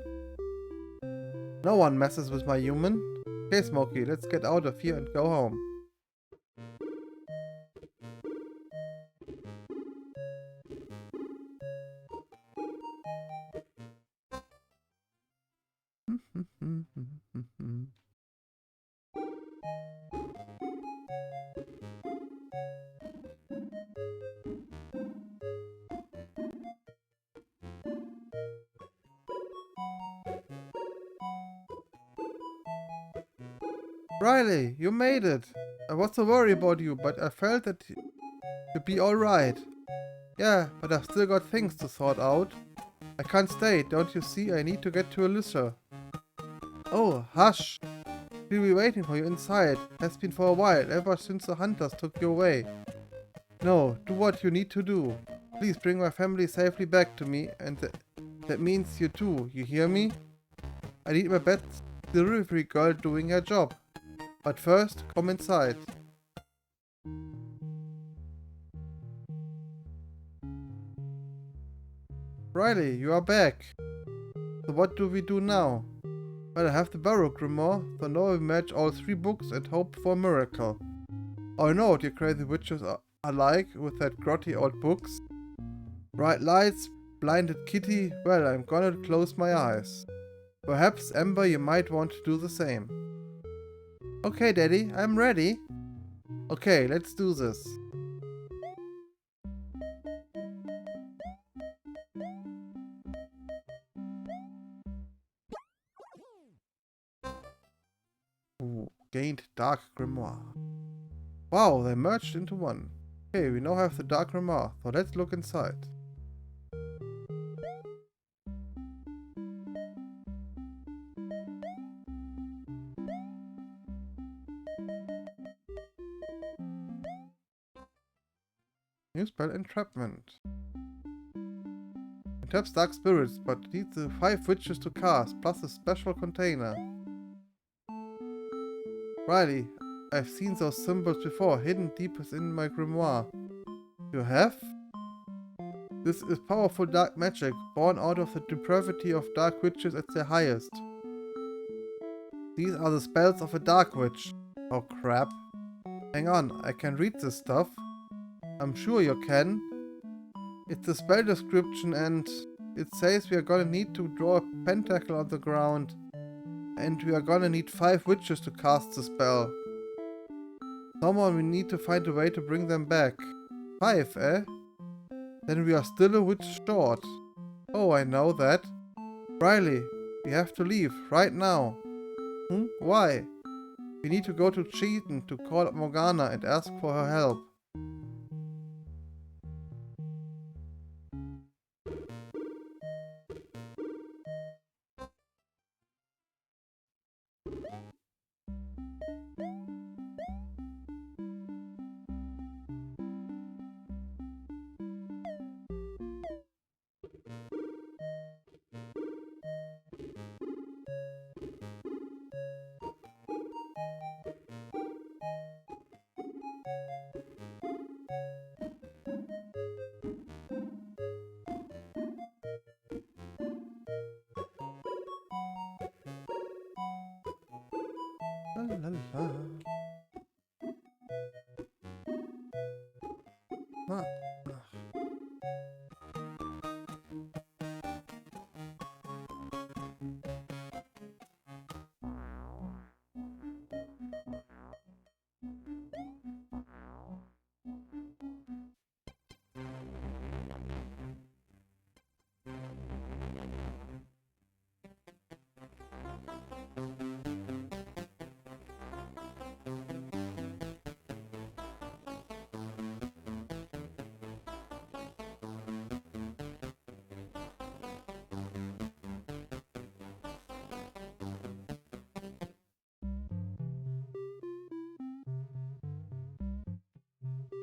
No one messes with my human. Okay, Smokey, let's get out of here and go home. Briley, you made it. I was so worried about you, but I felt that you'd be alright. Yeah, but I've still got things to sort out. I can't stay, don't you see? I need to get to Alicia. Oh, hush. We'll be waiting for you inside. Has been for a while, ever since the hunters took you away. No, do what you need to do. Please bring my family safely back to me, and that means you too, you hear me? I need my best delivery girl doing her job. But first, come inside. Briley, you are back. So what do we do now? Well, I have the barrow grimoire, so now we match all 3 books and hope for a miracle. Oh, I know what you crazy witches are like with that grotty old books. Bright lights, blinded kitty, well, I'm gonna close my eyes. Perhaps, Ember, you might want to do the same. Okay, Daddy, I'm ready. Okay, let's do this. Ooh, gained Dark Grimoire. Wow, they merged into one. Okay, we now have the Dark Grimoire, so let's look inside. New spell Entrapment. Entraps dark spirits, but needs the 5 witches to cast, plus a special container. Riley, I've seen those symbols before, hidden deep within my grimoire. You have? This is powerful dark magic, born out of the depravity of dark witches at their highest. These are the spells of a dark witch. Oh crap. Hang on, I can read this stuff. I'm sure you can. It's a spell description and it says we are gonna need to draw a pentacle on the ground. And we are gonna need 5 witches to cast the spell. Someone we need to find a way to bring them back. 5, eh? Then we are still a witch short. Oh, I know that. Briley, we have to leave right now. Why? We need to go to Cheaton to call up Morgana and ask for her help. La la la. Ah.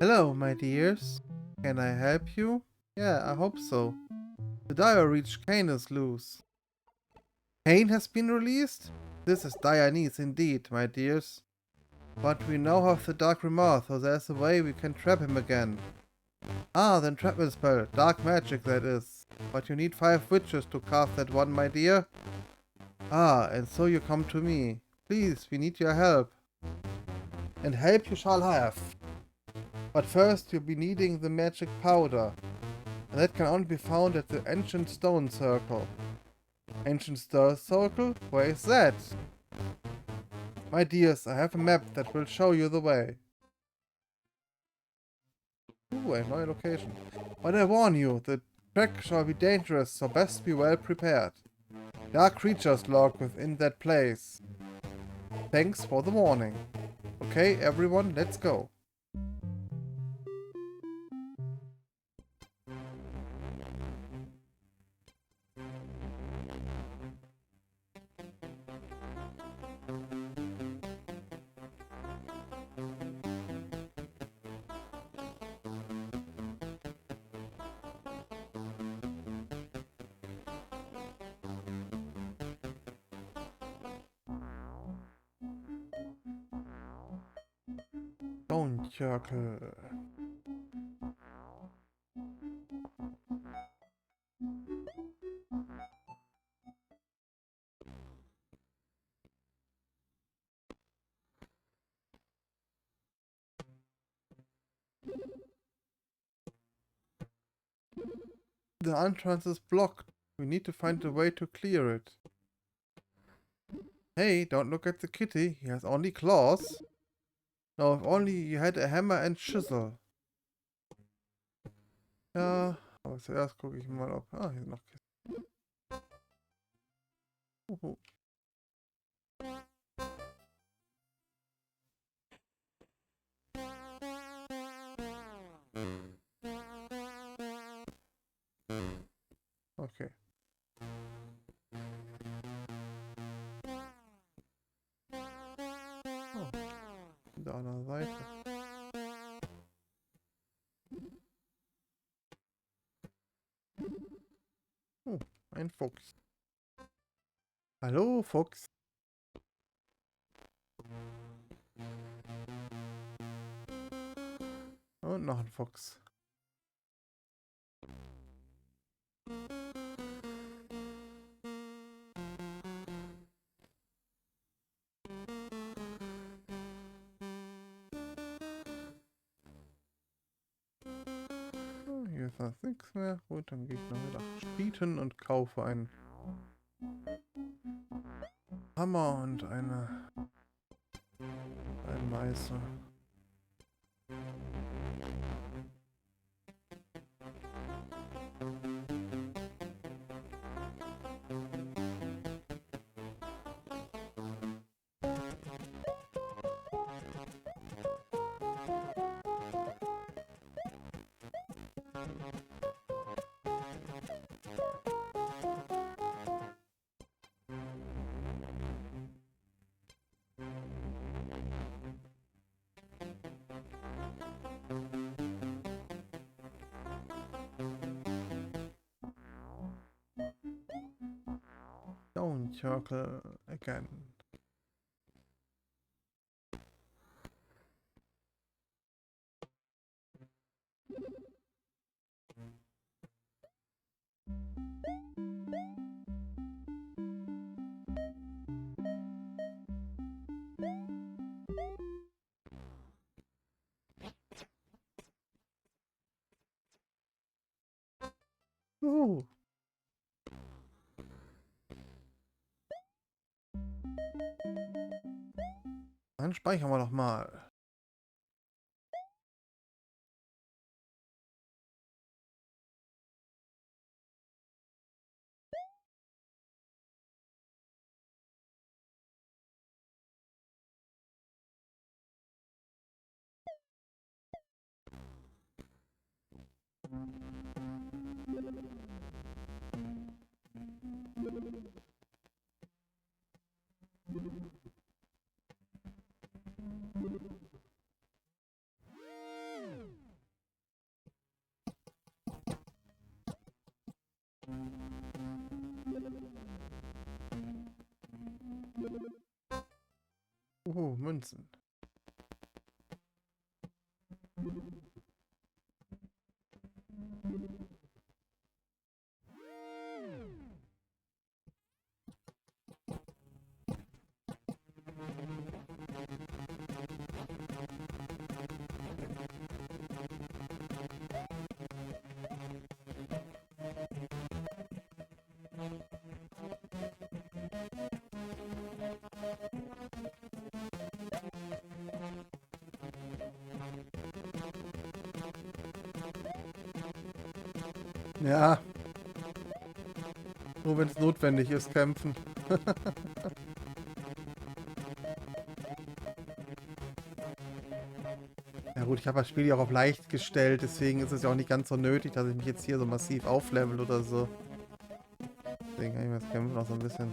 Hello, my dears. Can I help you? Yeah, I hope so. The diary reached Kane is loose. Kane has been released? This is dire news indeed, my dears. But we now have the Dark Remorse, so there's a way we can trap him again. Ah, the entrapment spell. Dark magic, that is. But you need 5 witches to cast that one, my dear. Ah, and so you come to me. Please, we need your help. And help you shall have. But first you'll be needing the magic powder. And that can only be found at the Ancient Stone Circle. Ancient Stone Circle? Where is that? My dears, I have a map that will show you the way. Ooh, a new location. But I warn you, the trek shall be dangerous, so best be well prepared. Dark creatures lurk within that place. Thanks for the warning. Okay, everyone, let's go. Stone Circle. The entrance is blocked. We need to find a way to clear it. Hey, don't look at the kitty. He has only claws. No, if only he had a hammer and chisel. Ja, aber zuerst gucke ich mal, ob... Ah, hier sind noch Kisten. Uhu. Okay. Oh, auf der anderen Seite. Oh, ein Fuchs. Hallo, Fuchs. Und noch ein Fuchs. Hier ist sonst nichts mehr. Gut, dann gehe ich noch wieder Spieten und kaufe einen Hammer und einen Meißel. Don't circle again. Oh. Dann speichern wir doch mal. Münzen. Ja. Nur wenn es notwendig ist, kämpfen. Ja gut, ich habe das Spiel ja auch auf leicht gestellt, deswegen ist es ja auch nicht ganz so nötig, dass ich mich jetzt hier so massiv auflevel oder so. Deswegen kann ich mir das Kämpfen auch so ein bisschen...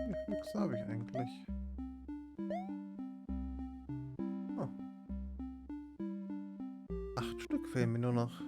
Wie viel Glücks habe ich eigentlich? Oh. 8 Stück fehlen mir nur noch.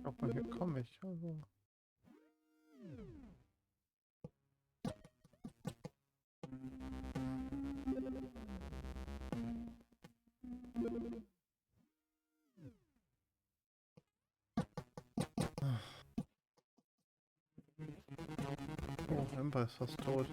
Aber hier komme ich. Also. Oh, Ember ist fast tot.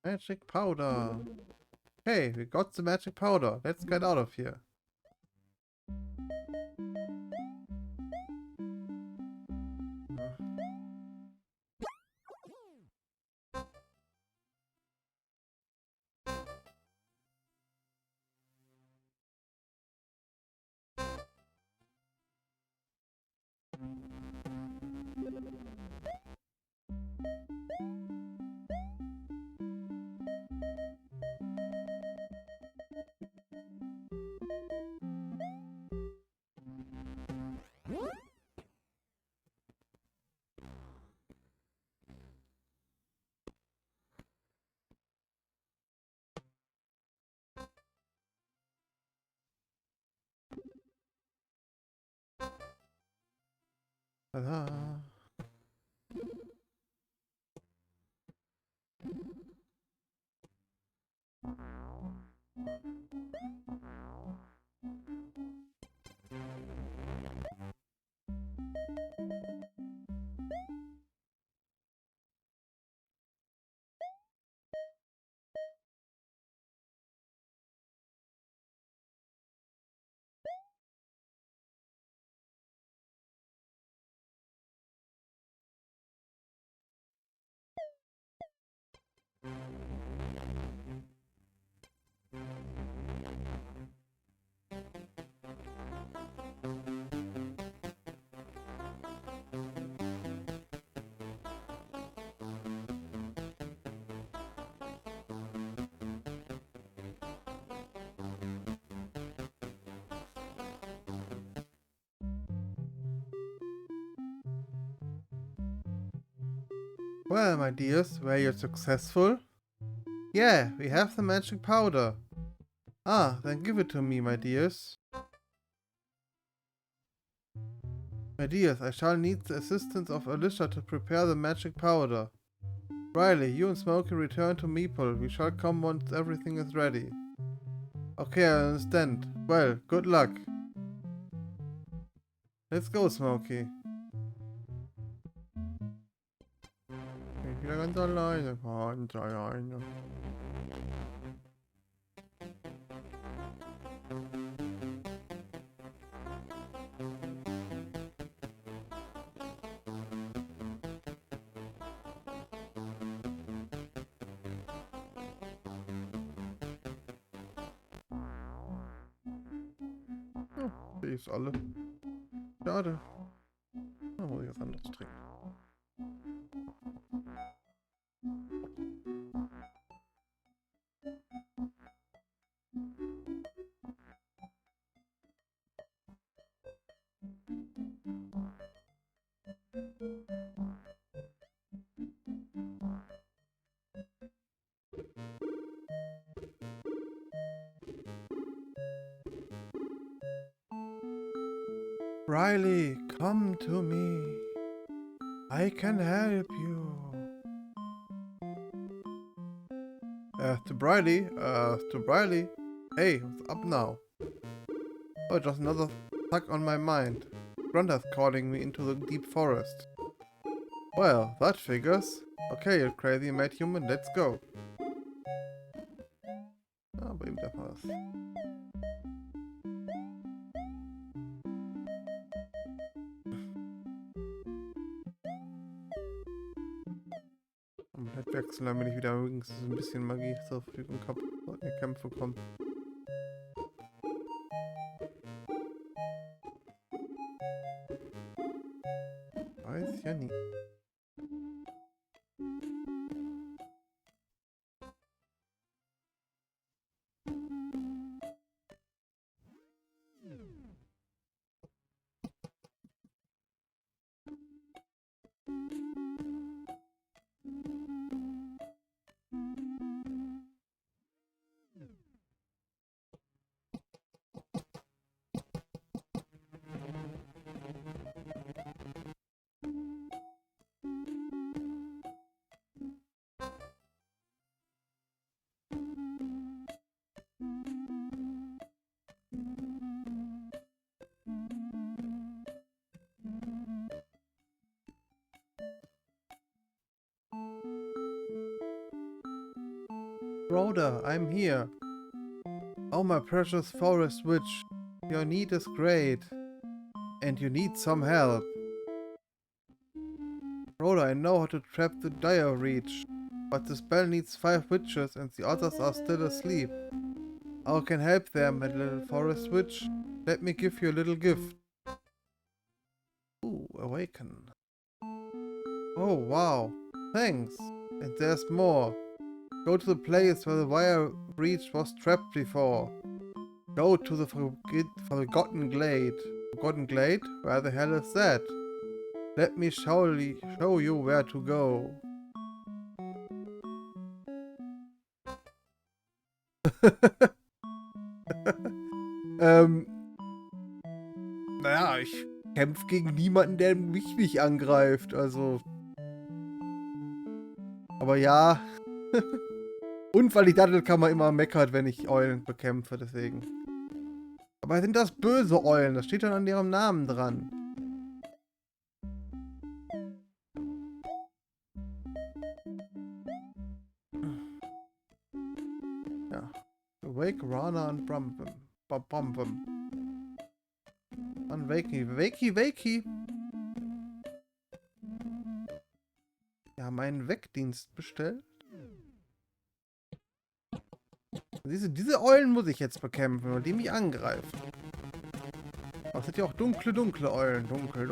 Magic powder. Hey, we got the magic powder. Let's get out of here. Tada. Well, my dears, were you successful? Yeah, we have the magic powder. Ah, then give it to me, my dears. My dears, I shall need the assistance of Alicia to prepare the magic powder. Briley, you and Smokey return to Meeple. We shall come once everything is ready. Okay, I understand. Well, good luck. Let's go, Smokey. Ich bin wieder ganz alleine, ganz alleine. Ja, die ist alle. Schade. Da muss ich was anderes trinken. Briley, come to me. I can help you. To Briley. Hey, what's up now? Oh, just another thug on my mind. Grunter's calling me into the deep forest. Well, that figures. Okay, you crazy mad human, let's go. Ah, bei ihm darf man das. Komplett wechseln, damit ich wieder wenigstens ein bisschen Magie zur Verfügung habe, wenn die Kämpfe kommen. Weiß ja nie. Rhoda, I'm here. Oh, my precious forest witch. Your need is great. And you need some help. Rhoda, I know how to trap the dire reach. But the spell needs 5 witches and the others are still asleep. How can help them, my little forest witch? Let me give you a little gift. Ooh, awaken. Oh, wow. Thanks. And there's more. Go to the place where the wire reach was trapped before. Go to the Forgotten Glade. Forgotten Glade? Where the hell is that? Let me show you where to go. Naja, ich kämpfe gegen niemanden, der mich nicht angreift, also. Aber ja. Und weil die Dattelkammer immer meckert, wenn ich Eulen bekämpfe, deswegen. Aber sind das böse Eulen? Das steht dann an ihrem Namen dran. Ja. Wake, Rana und Brumbum. An Wakey. Wir haben einen Wegdienst bestellt. Diese Eulen muss ich jetzt bekämpfen, weil die mich angreifen. Aber es sind ja auch dunkle Eulen. Dunkel.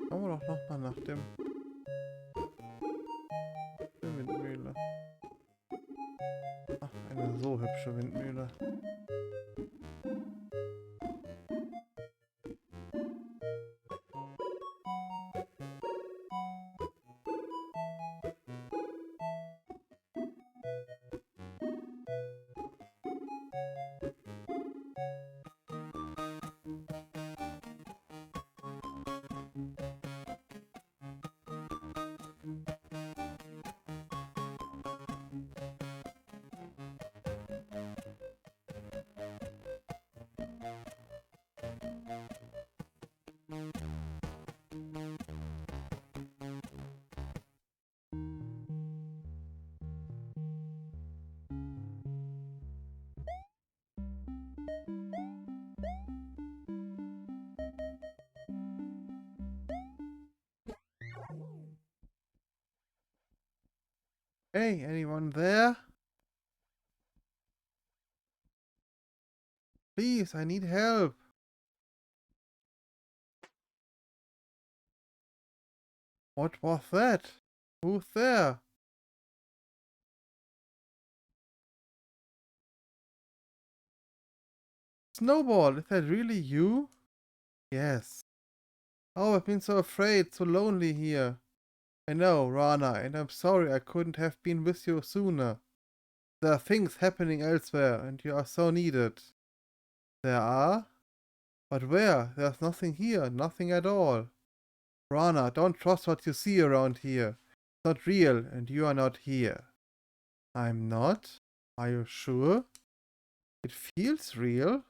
Schauen wir doch nochmal nach der Windmühle. Ach, eine so hübsche Windmühle. Hey, anyone there? Please, I need help. What was that? Who's there? Snowball, is that really you? Yes. Oh, I've been so afraid, so lonely here. I know, Rana, and I'm sorry I couldn't have been with you sooner. There are things happening elsewhere, and you are so needed. There are? But where? There's nothing here, nothing at all. Rana, don't trust what you see around here. It's not real, and you are not here. I'm not? Are you sure? It feels real.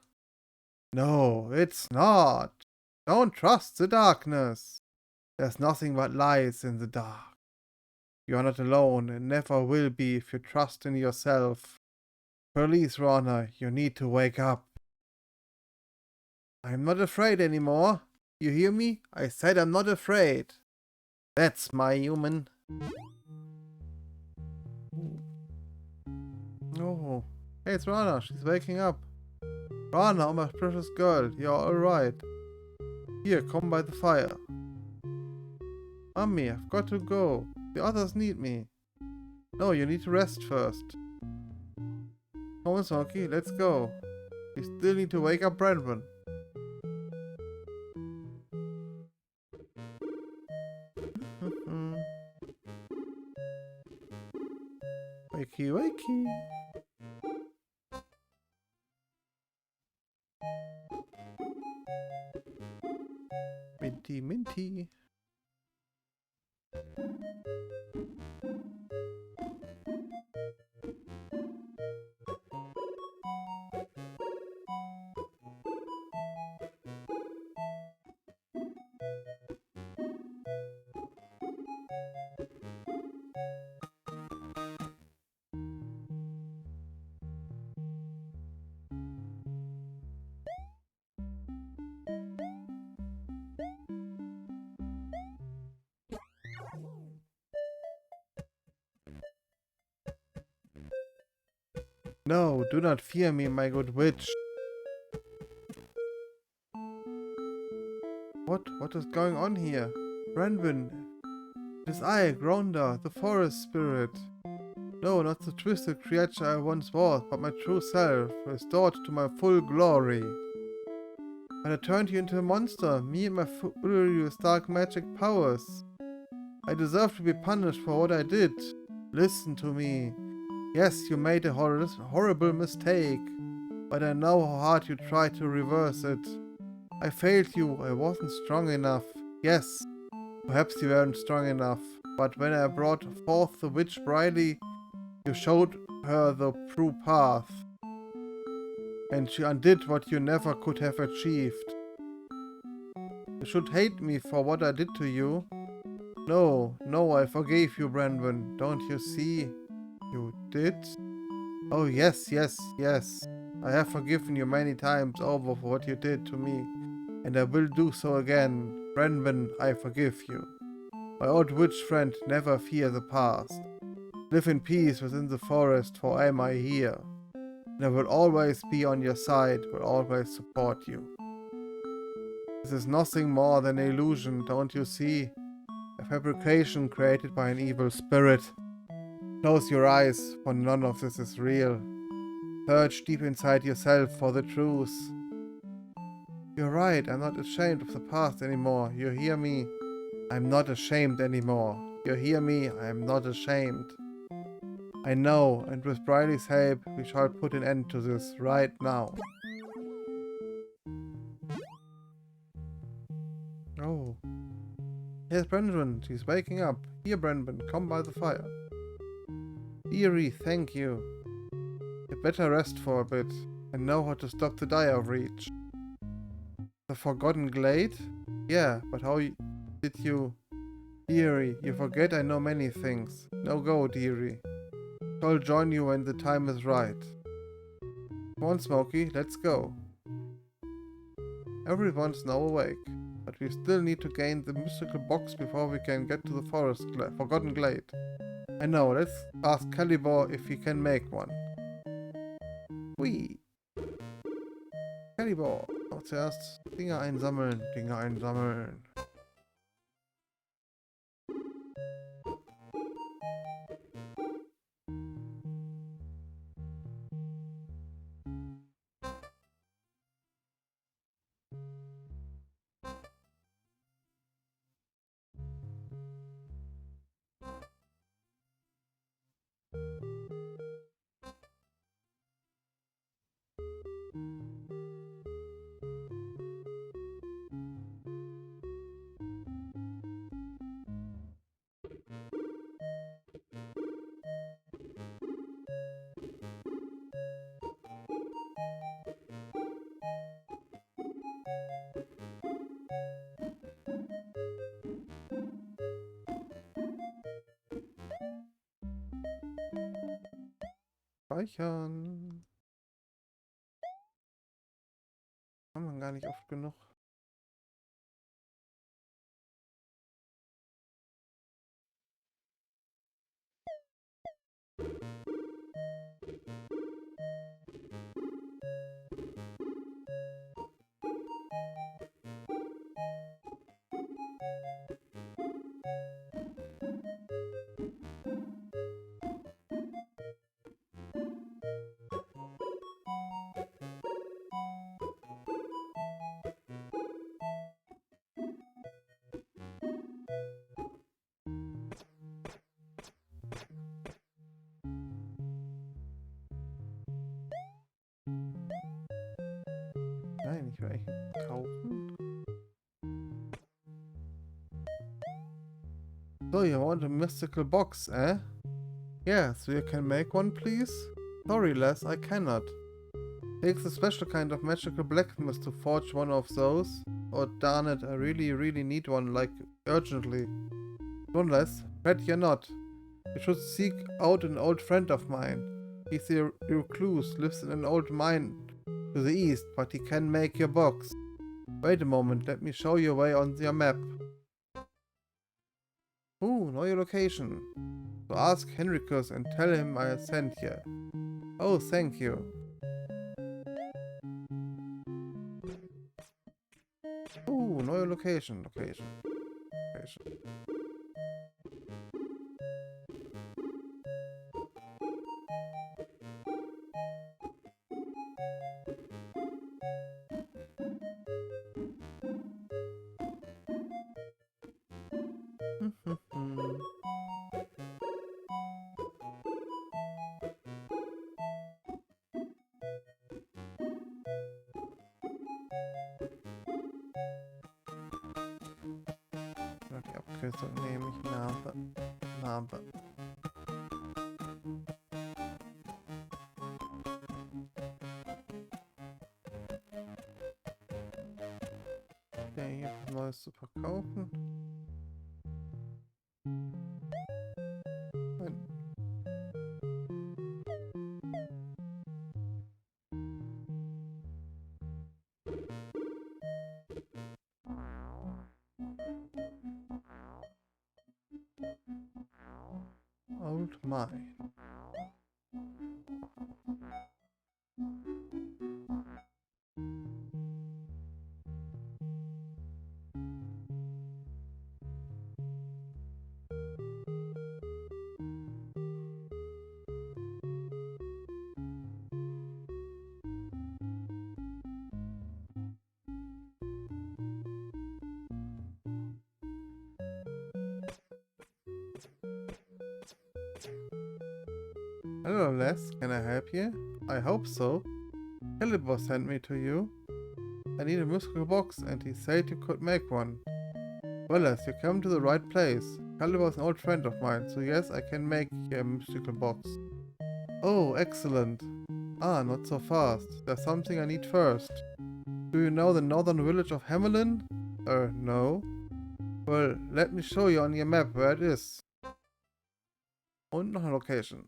No, it's not. Don't trust the darkness. There's nothing but lies in the dark. You are not alone and never will be if you trust in yourself. Please, Rana, you need to wake up. I'm not afraid anymore. You hear me? I said I'm not afraid. That's my human. Oh. Hey, it's Rana. She's waking up. Rana, my precious girl, you're alright. Here, come by the fire. Mommy, I've got to go. The others need me. No, you need to rest first. Come on, Smokey, let's go. We still need to wake up Brandon. Wakey, wakey. Minty, minty. No, do not fear me, my good witch. What is going on here? Branwyn, it is I, Gronda, the forest spirit. No, not the twisted creature I once was, but my true self, restored to my full glory. But I turned you into a monster, me and my furious dark magic powers. I deserve to be punished for what I did. Listen to me. Yes, you made a horrible mistake, but I know how hard you tried to reverse it. I failed you, I wasn't strong enough. Yes, perhaps you weren't strong enough, but when I brought forth the witch Briley, you showed her the true path. And she undid what you never could have achieved. You should hate me for what I did to you. No, I forgave you, Branwyn. Don't you see? You did? Oh, yes. I have forgiven you many times over for what you did to me, and I will do so again. Branwyn, I forgive you. My old witch friend, never fear the past. Live in peace within the forest, for I am here. And I will always be on your side, will always support you. This is nothing more than an illusion, don't you see? A fabrication created by an evil spirit. Close your eyes, for none of this is real. Search deep inside yourself for the truth. You're right, I'm not ashamed of the past anymore. You hear me? I'm not ashamed anymore. You hear me? I'm not ashamed. I know, and with Briley's help, we shall put an end to this right now. Oh. Here's Brandon, she's waking up. Here, Brandon, come by the fire. Dearie, thank you. You better rest for a bit, and know how to stop the dire reach. The Forgotten Glade? Yeah, but how did you... Dearie, you forget I know many things. Now go, dearie. I'll join you when the time is right. Come on, Smokey, let's go. Everyone's now awake, but we still need to gain the mystical box before we can get to the Forgotten Glade. I know, let's ask Calibor if he can make one. Hui. Calibor. Aber zuerst Dinger einsammeln, Dinger einsammeln. Speichern. Kann man gar nicht oft genug. Nein, ich will eigentlich kaufen. So, you want a mystical box, eh? Yes, you can make one, please? Sorry, Les, I cannot. Takes a special kind of magical blacksmith to forge one of those. Oh, darn it, I really need one, like, urgently. Don't, Les, bet you're not. You should seek out an old friend of mine. He's a recluse, lives in an old mine to the east, but he can make your box. Wait a moment, let me show you a way on your map. Ooh, know your location. So ask Henricus and tell him I sent you. Oh, thank you. Ooh, know your location. Location. Die Abkürzung nehme ich Narbe. Okay, hier was Neues zu verkaufen. Nein. Old mine. Hello, Les. Can I help you? I hope so. Calibor sent me to you. I need a musical box, and he said you could make one. Well, Les, you come to the right place. Calibor is an old friend of mine, so yes, I can make you a musical box. Oh, excellent. Ah, not so fast. There's something I need first. Do you know the northern village of Hamelin? No. Well, let me show you on your map where it is. Und noch eine Location.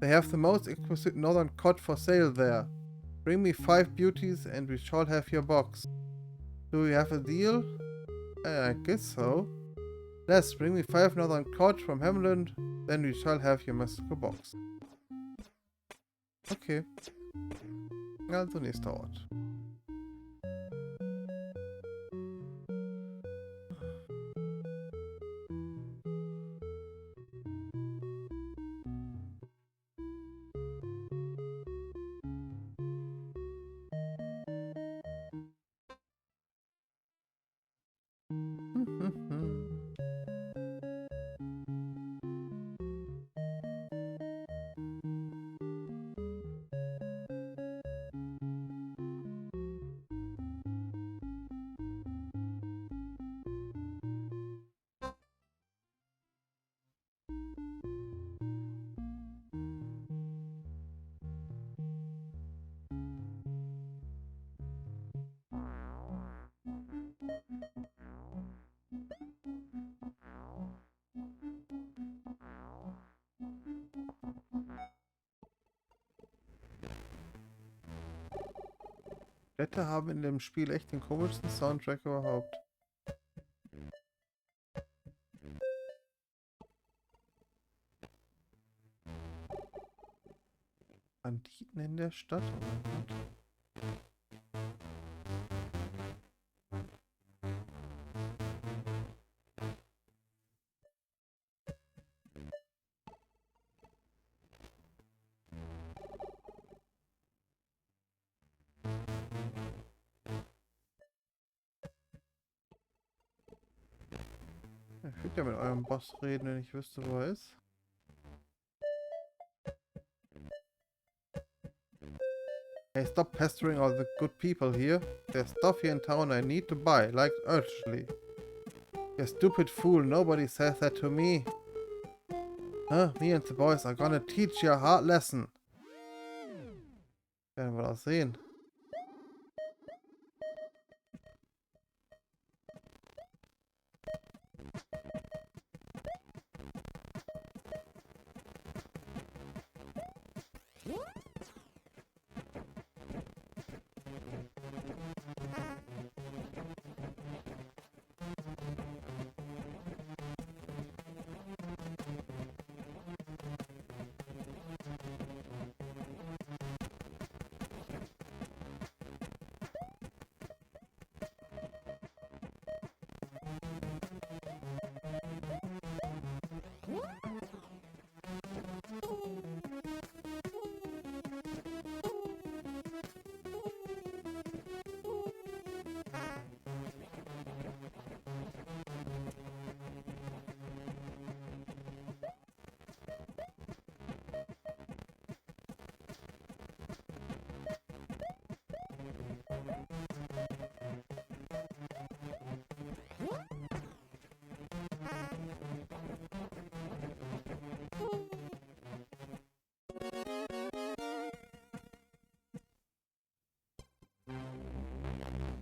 They have the most exquisite northern cod for sale there. Bring me 5 beauties and we shall have your box. Do you have a deal? I guess so. Let's bring me 5 northern cod from Hamland, then we shall have your mystical box. Okay. Also nächster Ort. Blätter haben in dem Spiel echt den komischsten Soundtrack überhaupt. Banditen in der Stadt? Oh mein Gott. Ich würde ja mit eurem Boss reden, wenn ich wüsste, wo er ist. Hey, stop pestering all the good people here. There's stuff here in town I need to buy, like urgently. You stupid fool, nobody says that to me. Huh? Me and the boys are gonna teach you a hard lesson. Werden wir das sehen.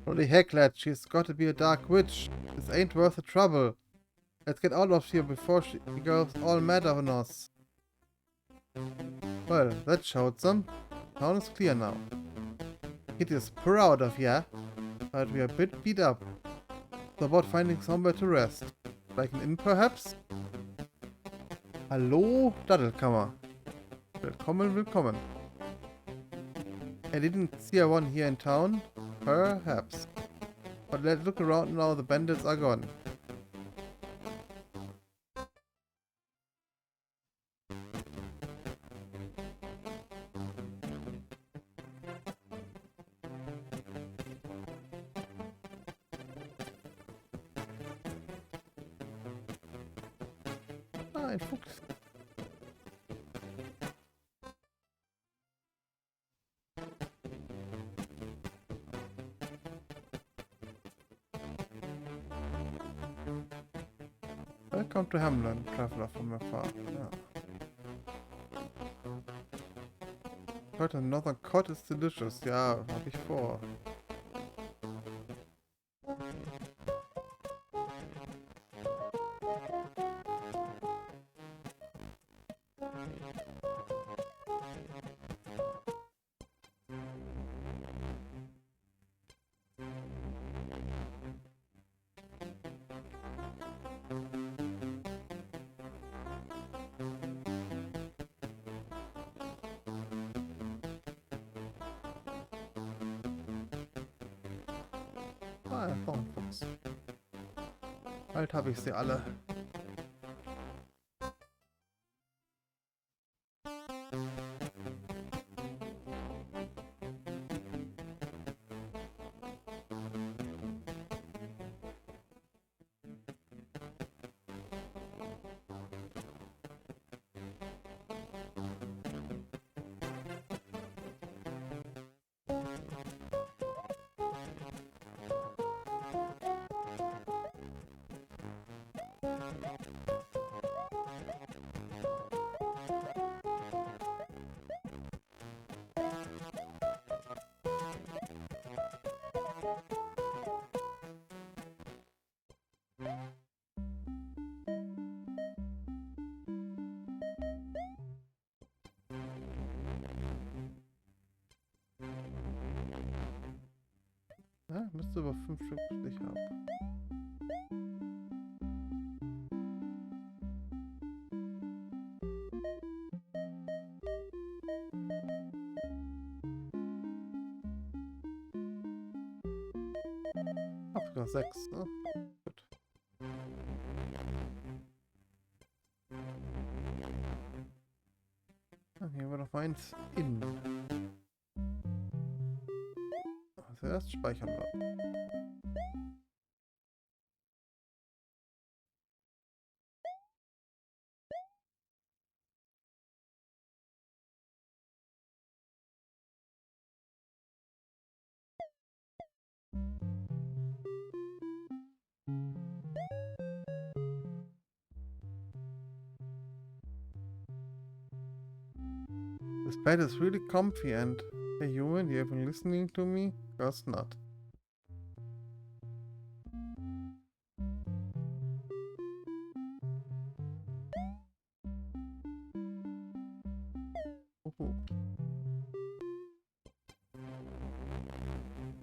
Holy heck, lad, she's got to be a dark witch. This ain't worth the trouble. Let's get out of here before she goes all mad on us. Well, that showed some. Town is clear now. Kitty is proud of ya, but we are a bit beat up. So about finding somewhere to rest. Like an inn, perhaps? Hallo, Dattelkammer. Willkommen, willkommen. I didn't see one here in town. Perhaps. But let's look around now, the bandits are gone. Ah, ein Fuchs. Welcome to Hamlin, traveler from afar. Ja. Heute Northern Cod is delicious. Ja, hab ich vor. Ah, Thornfuchs. Bald habe ich sie alle. Ja, müsste über 5 Stück Stich haben. Ach, sogar 6, ne? Gut. Dann gehen wir noch mal ins In. Also erst speichern wir. This bed is really comfy and hey human, you even listening to me? Guess not.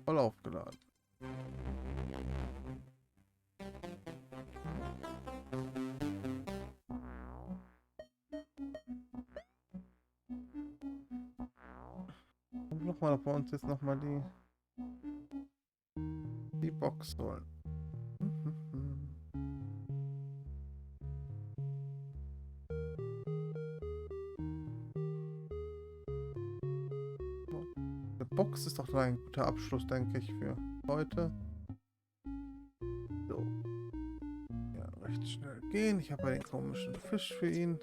Voll aufgeladen. Und nochmal bei uns jetzt nochmal die Box holen. Die Box ist doch ein guter Abschluss, denke ich, für heute. So. Ja, recht schnell gehen. Ich habe einen komischen Fisch für ihn.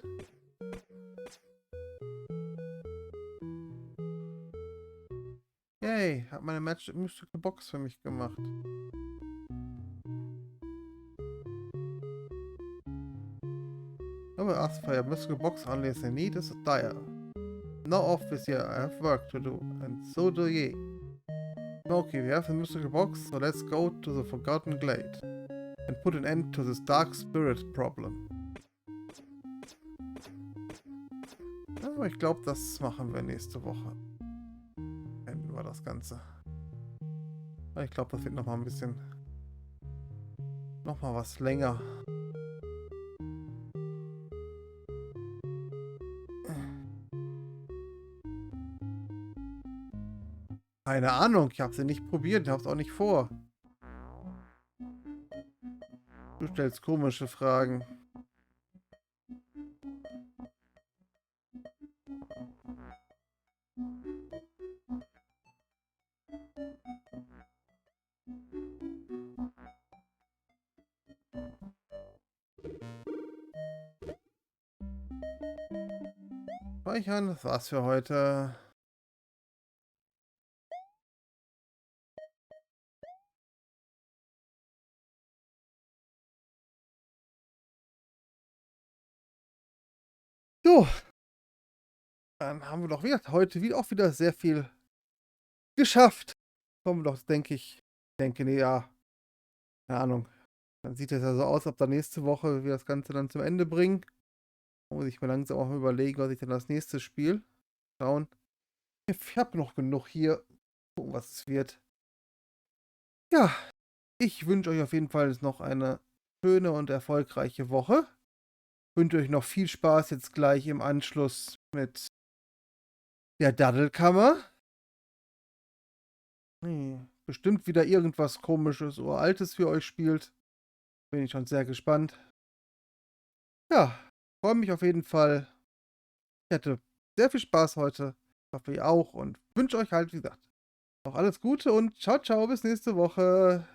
Yay, hat meine Mystical Box für mich gemacht. Aber ask for your mystical box only as the need is dire. No office here, I have work to do, and so do ye. Smokey, we have the mystical box, so let's go to the Forgotten Glade and put an end to this dark spirit problem. Aber ich glaube, das machen wir nächste Woche. Enden wir das Ganze. Ich glaube, das wird noch mal ein bisschen... noch mal was länger. Keine Ahnung, ich habe sie nicht probiert, ich habe es auch nicht vor. Du stellst komische Fragen. Speichern, das war's für heute. So, dann haben wir doch heute auch wieder sehr viel geschafft. Kommen wir doch, denke ich. Nee, ja. Keine Ahnung. Dann sieht es ja so aus, ob da nächste Woche wir das Ganze dann zum Ende bringen. Da muss ich mir langsam auch mal überlegen, was ich dann als nächstes spiele. Schauen. Ich habe noch genug hier. Gucken, was es wird. Ja, ich wünsche euch auf jeden Fall noch eine schöne und erfolgreiche Woche. Ich wünsche euch noch viel Spaß jetzt gleich im Anschluss mit der Daddelkammer. bestimmt wieder irgendwas Komisches oder Altes für euch spielt. Bin ich schon sehr gespannt. Ja, freue mich auf jeden Fall. Ich hatte sehr viel Spaß heute. Ich hoffe, ihr auch und wünsche euch halt, wie gesagt, noch alles Gute und ciao, ciao, bis nächste Woche.